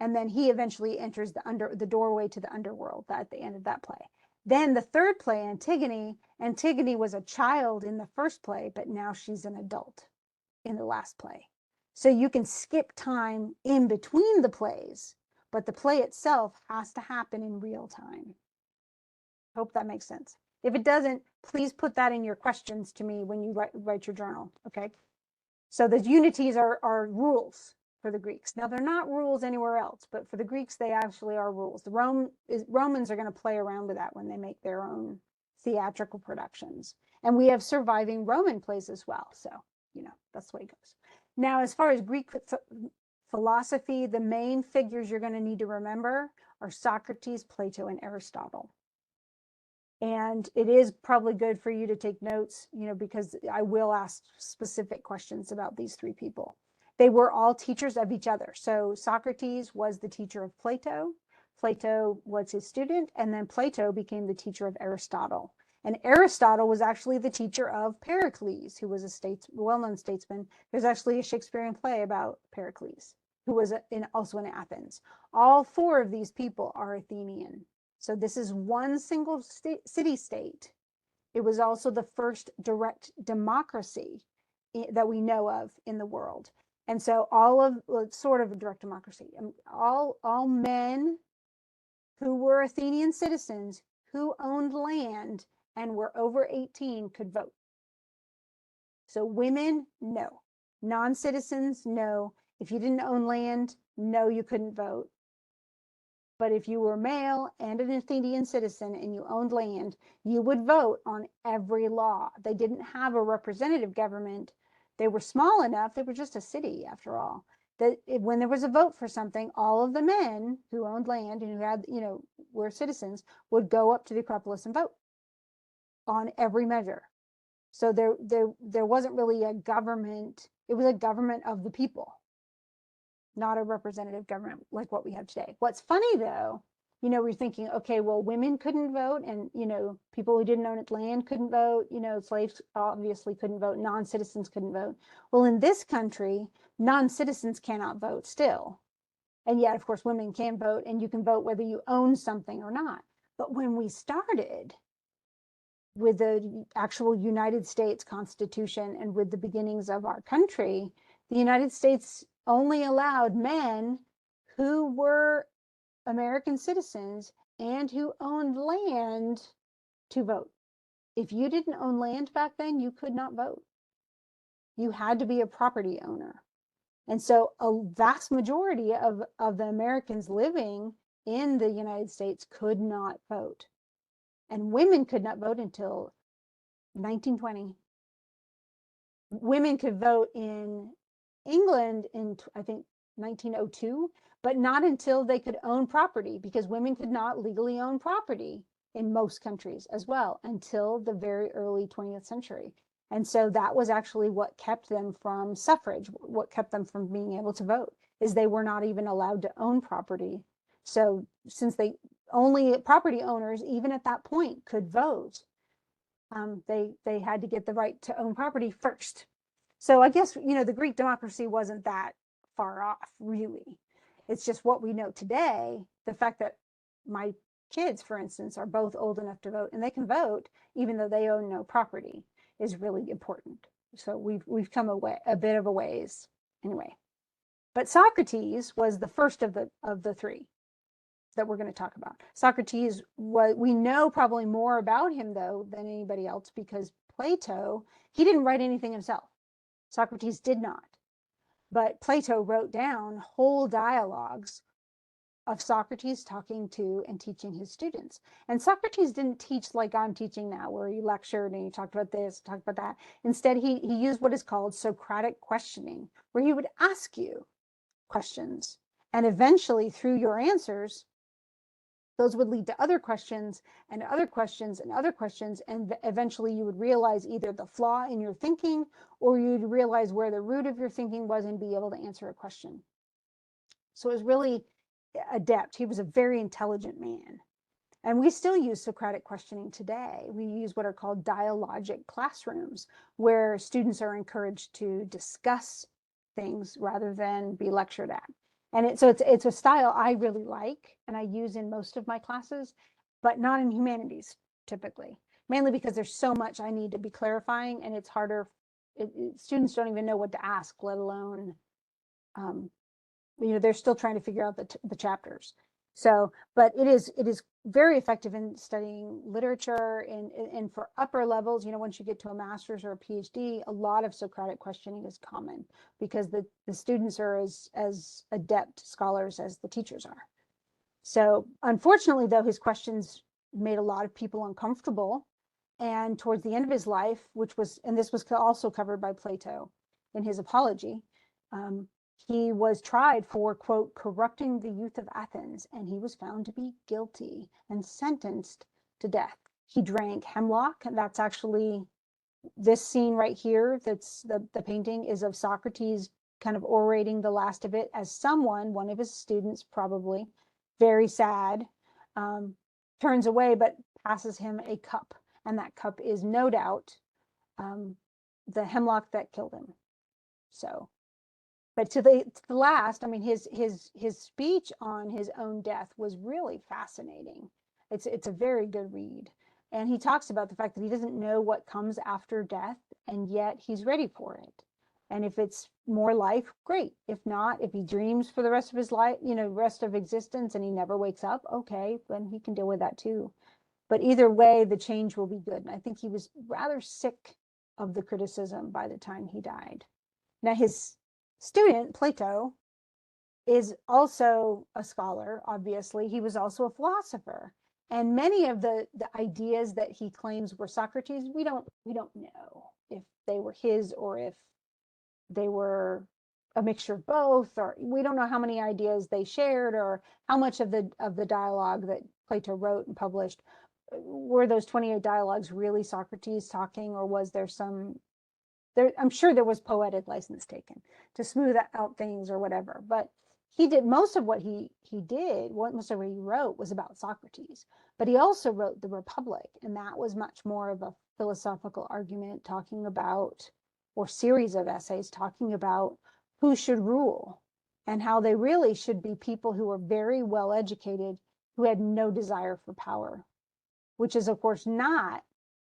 And then he eventually enters the doorway to the underworld at the end of that play. Then the third play, Antigone, Antigone was a child in the first play, but now she's an adult in the last play. So you can skip time in between the plays, but the play itself has to happen in real time. Hope that makes sense. If it doesn't, please put that in your questions to me when you write your journal, okay? So the unities are rules for the Greeks. Now, they're not rules anywhere else, but for the Greeks, they actually are rules. The Romans are going to play around with that when they make their own theatrical productions. And we have surviving Roman plays as well. So, you know, that's the way it goes. Now, as far as Greek philosophy, the main figures you're going to need to remember are Socrates, Plato, and Aristotle. And it is probably good for you to take notes, you know, because I will ask specific questions about these three people. They were all teachers of each other. So Socrates was the teacher of Plato. Plato was his student, and then Plato became the teacher of Aristotle. And Aristotle was actually the teacher of Pericles, who was a well-known statesman. There's actually a Shakespearean play about Pericles, who was also in Athens. All four of these people are Athenian. So this is one single city-state. It was also the first direct democracy that we know of in the world. And so sort of a direct democracy, all men who were Athenian citizens who owned land and were over 18 could vote. So women, no. Non-citizens, no. If you didn't own land, no, you couldn't vote. But if you were male and an Athenian citizen and you owned land, you would vote on every law. They didn't have a representative government. They were small enough. They were just a city, after all, that when there was a vote for something, all of the men who owned land and who had, you know, were citizens would go up to the Acropolis and vote on every measure. So there wasn't really a government. It was a government of the people, not a representative government like what we have today. What's funny though, you know, we're thinking, okay, well, women couldn't vote, and, you know, people who didn't own land couldn't vote, you know, slaves obviously couldn't vote, non-citizens couldn't vote. Well, in this country, non-citizens cannot vote still. And yet, of course, women can vote, and you can vote whether you own something or not. But when we started with the actual United States Constitution and with the beginnings of our country, the United States only allowed men who were American citizens and who owned land to vote. If you didn't own land back then, you could not vote. You had to be a property owner. And so a vast majority of the Americans living in the United States could not vote. And women could not vote until 1920. Women could vote in England in, I think, 1902, but not until they could own property, because women could not legally own property in most countries as well until the very early 20th century. And so that was actually what kept them from suffrage, what kept them from being able to vote, is they were not even allowed to own property. So since only property owners, even at that point, could vote, they had to get the right to own property first. So I guess, you know, the Greek democracy wasn't that far off, really. It's just what we know today. The fact that my kids, for instance, are both old enough to vote, and they can vote even though they own no property, is really important. So we've come a bit of a ways anyway. But Socrates was the first of the three that we're going to talk about. Socrates we know probably more about him though than anybody else, because Plato, he didn't write anything himself. Socrates did not. But Plato wrote down whole dialogues of Socrates talking to and teaching his students. And Socrates didn't teach like I'm teaching now, where he lectured and he talked about this, talked about that. Instead, he used what is called Socratic questioning, where he would ask you questions. And eventually, through your answers, those would lead to other questions and other questions and other questions. And eventually you would realize either the flaw in your thinking, or you'd realize where the root of your thinking was and be able to answer a question. So it was really adept. He was a very intelligent man. And we still use Socratic questioning today. We use what are called dialogic classrooms, where students are encouraged to discuss things rather than be lectured at. And so it's a style I really like and I use in most of my classes, but not in humanities typically, mainly because there's so much I need to be clarifying and it's harder. Students don't even know what to ask, let alone, they're still trying to figure out the chapters. So, but it is very effective in studying literature and for upper levels, once you get to a master's or a PhD, a lot of Socratic questioning is common because the students are as adept scholars as the teachers are. So unfortunately, though, his questions made a lot of people uncomfortable. And towards the end of his life, and this was also covered by Plato in his Apology, he was tried for, quote, corrupting the youth of Athens, and he was found to be guilty and sentenced to death. He drank hemlock, and that's actually this scene right here. That's the painting is of Socrates kind of orating the last of it as one of his students, probably very sad, turns away, but passes him a cup. And that cup is no doubt the hemlock that killed him. So, but to the last, I mean, his speech on his own death was really fascinating. It's a very good read, and he talks about the fact that he doesn't know what comes after death, and yet he's ready for it. And if it's more life, great. If not, if he dreams for the rest of his life, rest of existence, and he never wakes up, okay, then he can deal with that too. But either way, the change will be good. And I think he was rather sick of the criticism by the time he died. Now, his student, Plato, is also a scholar, obviously. He was also a philosopher. And many of the ideas that he claims were Socrates, we don't know if they were his or if they were a mixture of both, or we don't know how many ideas they shared or how much of the dialogue that Plato wrote and published were those 28 dialogues really Socrates talking, or was there some I'm sure there was poetic license taken to smooth out things or whatever, but he did most of what he did, most of what he wrote was about Socrates, but he also wrote the Republic, and that was much more of a philosophical argument talking about, or series of essays talking about who should rule and how they really should be people who were very well educated, who had no desire for power, which is of course not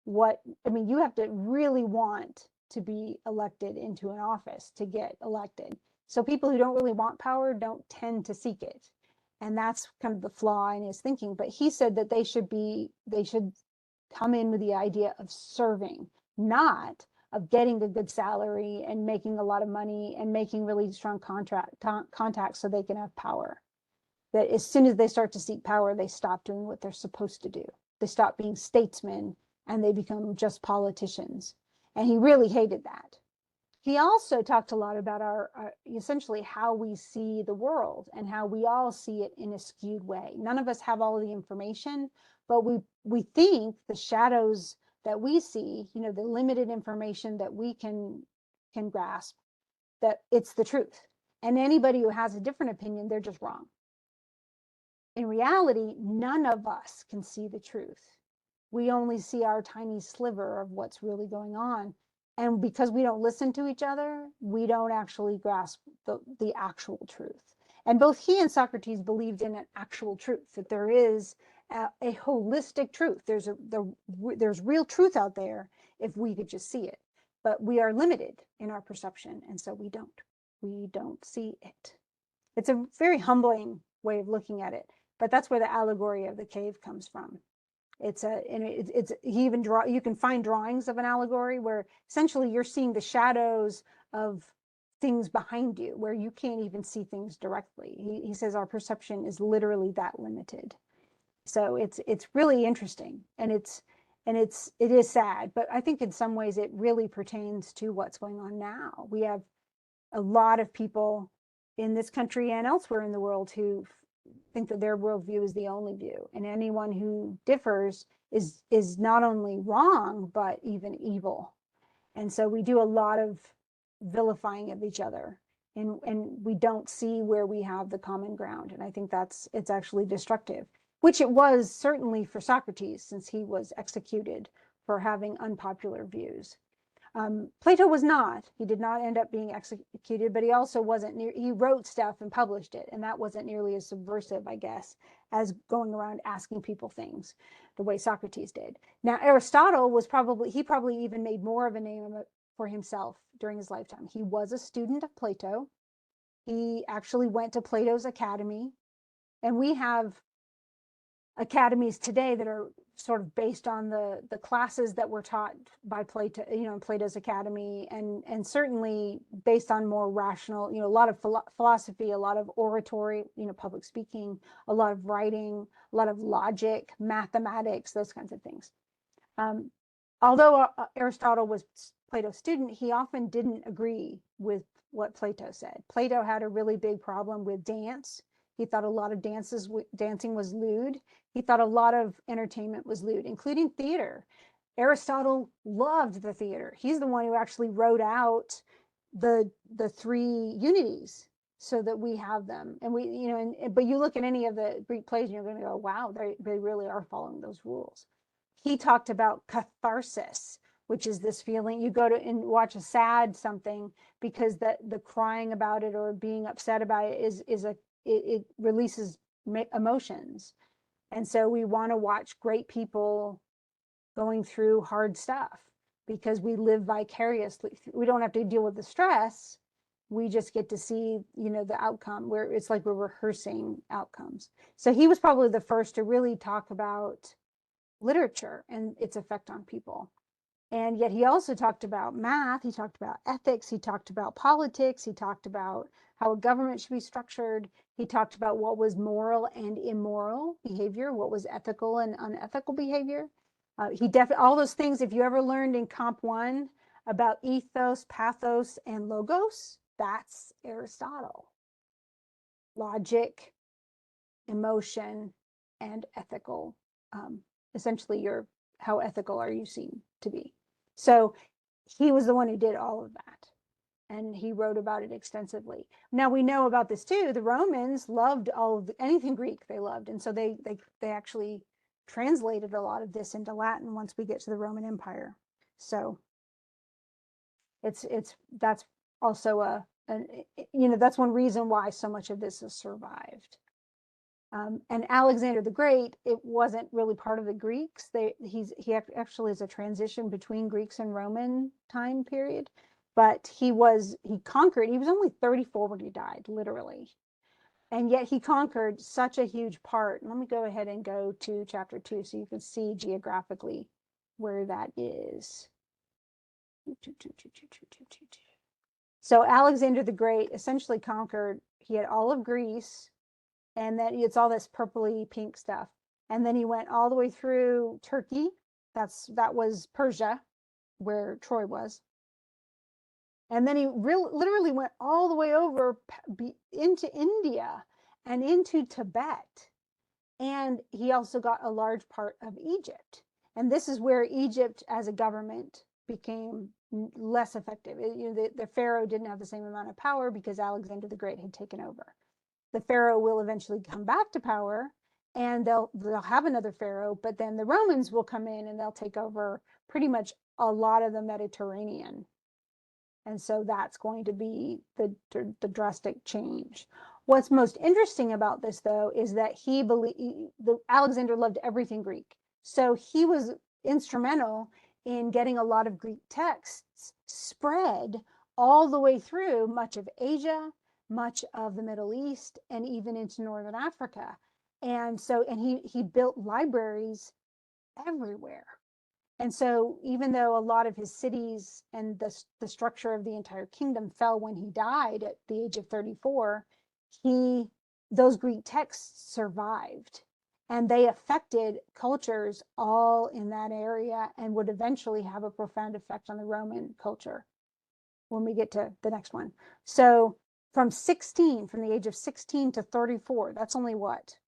you have to really want to be elected into an office to get elected. So people who don't really want power don't tend to seek it. And that's kind of the flaw in his thinking. But he said that they should come in with the idea of serving, not of getting a good salary and making a lot of money and making really strong contacts so they can have power. That as soon as they start to seek power, they stop doing what they're supposed to do. They stop being statesmen and they become just politicians. And he really hated that. He also talked a lot about our essentially how we see the world and how we all see it in a skewed way. None of us have all of the information, but we think the shadows that we see, the limited information that we can grasp, that it's the truth. And anybody who has a different opinion, they're just wrong. In reality, none of us can see the truth. We only see our tiny sliver of what's really going on. And because we don't listen to each other, we don't actually grasp the actual truth. And both he and Socrates believed in an actual truth, that there is a holistic truth. There's real truth out there if we could just see it. But we are limited in our perception, and so we don't see it. It's a very humbling way of looking at it, but that's where the allegory of the cave comes from. You can find drawings of an allegory where essentially you're seeing the shadows of things behind you where you can't even see things directly. He says our perception is literally that limited. So it's really interesting, and it is sad, but I think in some ways it really pertains to what's going on now. We have a lot of people in this country and elsewhere in the world who think that their worldview is the only view, and anyone who differs is not only wrong but even evil. And so we do a lot of vilifying of each other, and we don't see where we have the common ground. And I think it's actually destructive, which it was certainly for Socrates, since he was executed for having unpopular views. Plato was not. He did not end up being executed, but he also wasn't he wrote stuff and published it, and that wasn't nearly as subversive, I guess, as going around asking people things the way Socrates did. Now, Aristotle he probably even made more of a name for himself during his lifetime. He was a student of Plato. He actually went to Plato's academy, and we have academies today that are sort of based on the classes that were taught by Plato, in Plato's academy, and certainly based on more rational, a lot of philosophy, a lot of oratory, public speaking, a lot of writing, a lot of logic, mathematics, those kinds of things. Although Aristotle was Plato's student, he often didn't agree with what Plato said. Plato had a really big problem with dance. He thought a lot of dancing was lewd. He thought a lot of entertainment was lewd, including theater. Aristotle loved the theater. He's the one who actually wrote out the three unities so that we have them. And but you look at any of the Greek plays and you're going to go, wow, they really are following those rules. He talked about catharsis, which is this feeling you go to and watch a sad something because the crying about it or being upset about it it releases emotions. And so we want to watch great people going through hard stuff because we live vicariously. We don't have to deal with the stress. We just get to see, the outcome, where it's like we're rehearsing outcomes. So he was probably the first to really talk about literature and its effect on people. And yet he also talked about math, he talked about ethics, he talked about politics, he talked about how a government should be structured. He talked about what was moral and immoral behavior, what was ethical and unethical behavior. All those things, if you ever learned in Comp 1 about ethos, pathos, and logos, that's Aristotle. Logic, emotion, and ethical. Essentially, how ethical are you seen to be? So he was the one who did all of that. And he wrote about it extensively. Now we know about this too. The Romans loved anything Greek they loved. And so they actually translated a lot of this into Latin once we get to the Roman Empire. So that's also that's one reason why so much of this has survived. And Alexander the Great, it wasn't really part of the Greeks. He actually is a transition between Greeks and Roman time period, but he conquered. He was only 34 when he died, literally, and yet he conquered such a huge part. Let me go ahead and go to chapter 2 so you can see geographically where that is. So Alexander the Great essentially conquered. He had all of Greece. And then it's all this purpley pink stuff. And then he went all the way through Turkey. That was Persia, where Troy was. And then he literally went all the way over into India and into Tibet. And he also got a large part of Egypt. And this is where Egypt as a government became less effective. The pharaoh didn't have the same amount of power because Alexander the Great had taken over. The pharaoh will eventually come back to power, and they'll have another pharaoh, but then the Romans will come in and they'll take over pretty much a lot of the Mediterranean. And so that's going to be the drastic change. What's most interesting about this, though, is that Alexander loved everything Greek. So he was instrumental in getting a lot of Greek texts spread all the way through much of Asia, much of the Middle East, and even into Northern Africa. And he built libraries everywhere. And so even though a lot of his cities and the structure of the entire kingdom fell when he died at the age of 34, those Greek texts survived. And they affected cultures all in that area and would eventually have a profound effect on the Roman culture when we get to the next one. So from the age of 16 to 34, that's only what?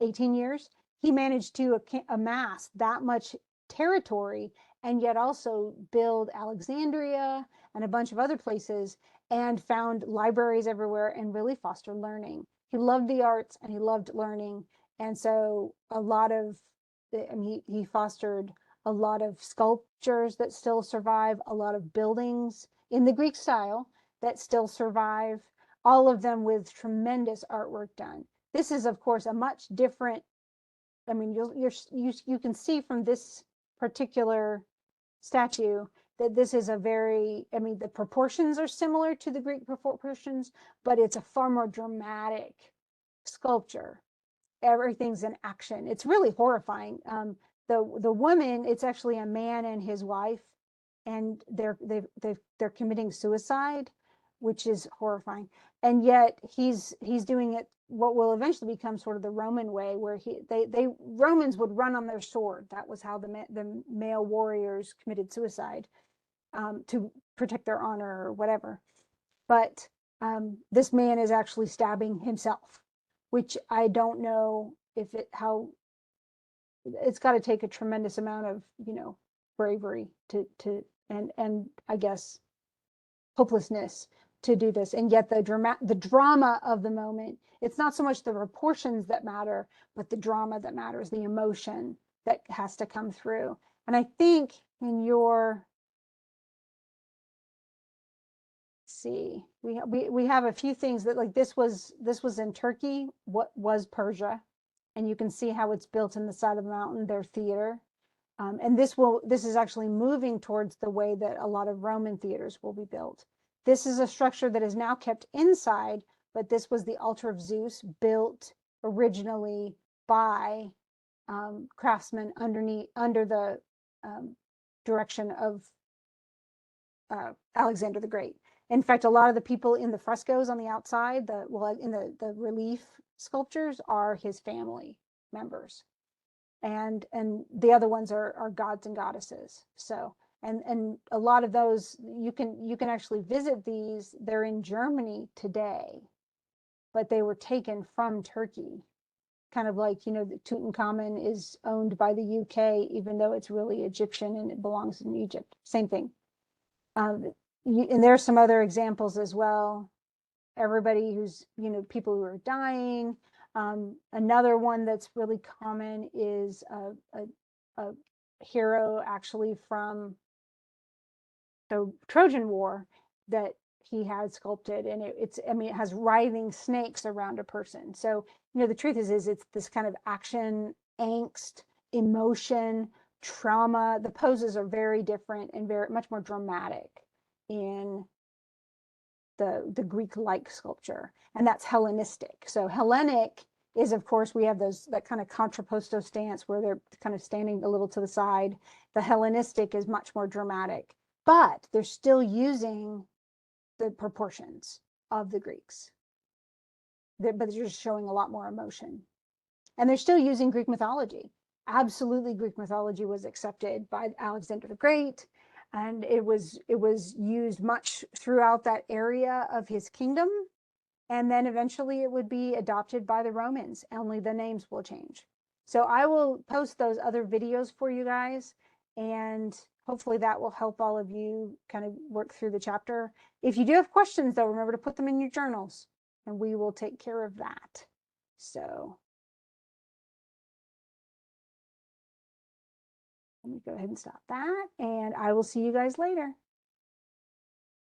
18 years? He managed to amass that much territory and yet also build Alexandria and a bunch of other places. and found libraries everywhere and really fostered learning. He loved the arts and he loved learning. And so a lot of, I mean, he fostered a lot of sculptures that still survive, a lot of buildings in the Greek style that still survive, all of them with tremendous artwork done. This is, of course, a much different, I mean, you can see from this particular statue that this is a very, I mean, the proportions are similar to the Greek proportions, but it's a far more dramatic sculpture. Everything's in action. It's really horrifying. The woman, it's actually a man and his wife, and they're committing suicide, which is horrifying. And yet he's doing it what will eventually become sort of the Roman way, where they Romans would run on their sword. That was how the male warriors committed suicide, to protect their honor or whatever. But this man is actually stabbing himself, which I don't know if how it's got to take a tremendous amount of, bravery to and I guess hopelessness to do this. And yet the drama of the moment, it's not so much the proportions that matter, but the drama that matters, the emotion that has to come through. And I think in your, see, we have a few things that, like, this was in Turkey, what was Persia, and you can see how it's built in the side of the mountain, their theater. And this is actually moving towards the way that a lot of Roman theaters will be built. This is a structure that is now kept inside, but this was the altar of Zeus, built originally by craftsmen under the direction of Alexander the Great. In fact, a lot of the people in the frescoes on the outside, in the relief sculptures, are his family members, and the other ones are gods and goddesses. So, and a lot of those you can actually visit these. They're in Germany today, but they were taken from Turkey. Kind of like, Tutankhamun is owned by the UK, even though it's really Egyptian and it belongs in Egypt. Same thing. And there's some other examples as well. Everybody who's, people who are dying. Another one that's really common is a hero actually from the Trojan War that he had sculpted, and it has writhing snakes around a person. So, the truth is it's this kind of action, angst, emotion, trauma. The poses are very different and very much more dramatic in the Greek-like sculpture, and that's Hellenistic. So Hellenic is, of course, we have that kind of contrapposto stance where they're kind of standing a little to the side. The Hellenistic is much more dramatic, but they're still using the proportions of the Greeks. But they're just showing a lot more emotion, and they're still using Greek mythology. Absolutely, Greek mythology was accepted by Alexander the Great, and it was used much throughout that area of his kingdom, and then eventually it would be adopted by the Romans. Only the names will change. So I will post those other videos for you guys, and hopefully that will help all of you kind of work through the chapter. If you do have questions, though, remember to put them in your journals, and we will take care of that. So let me go ahead and stop that, and I will see you guys later.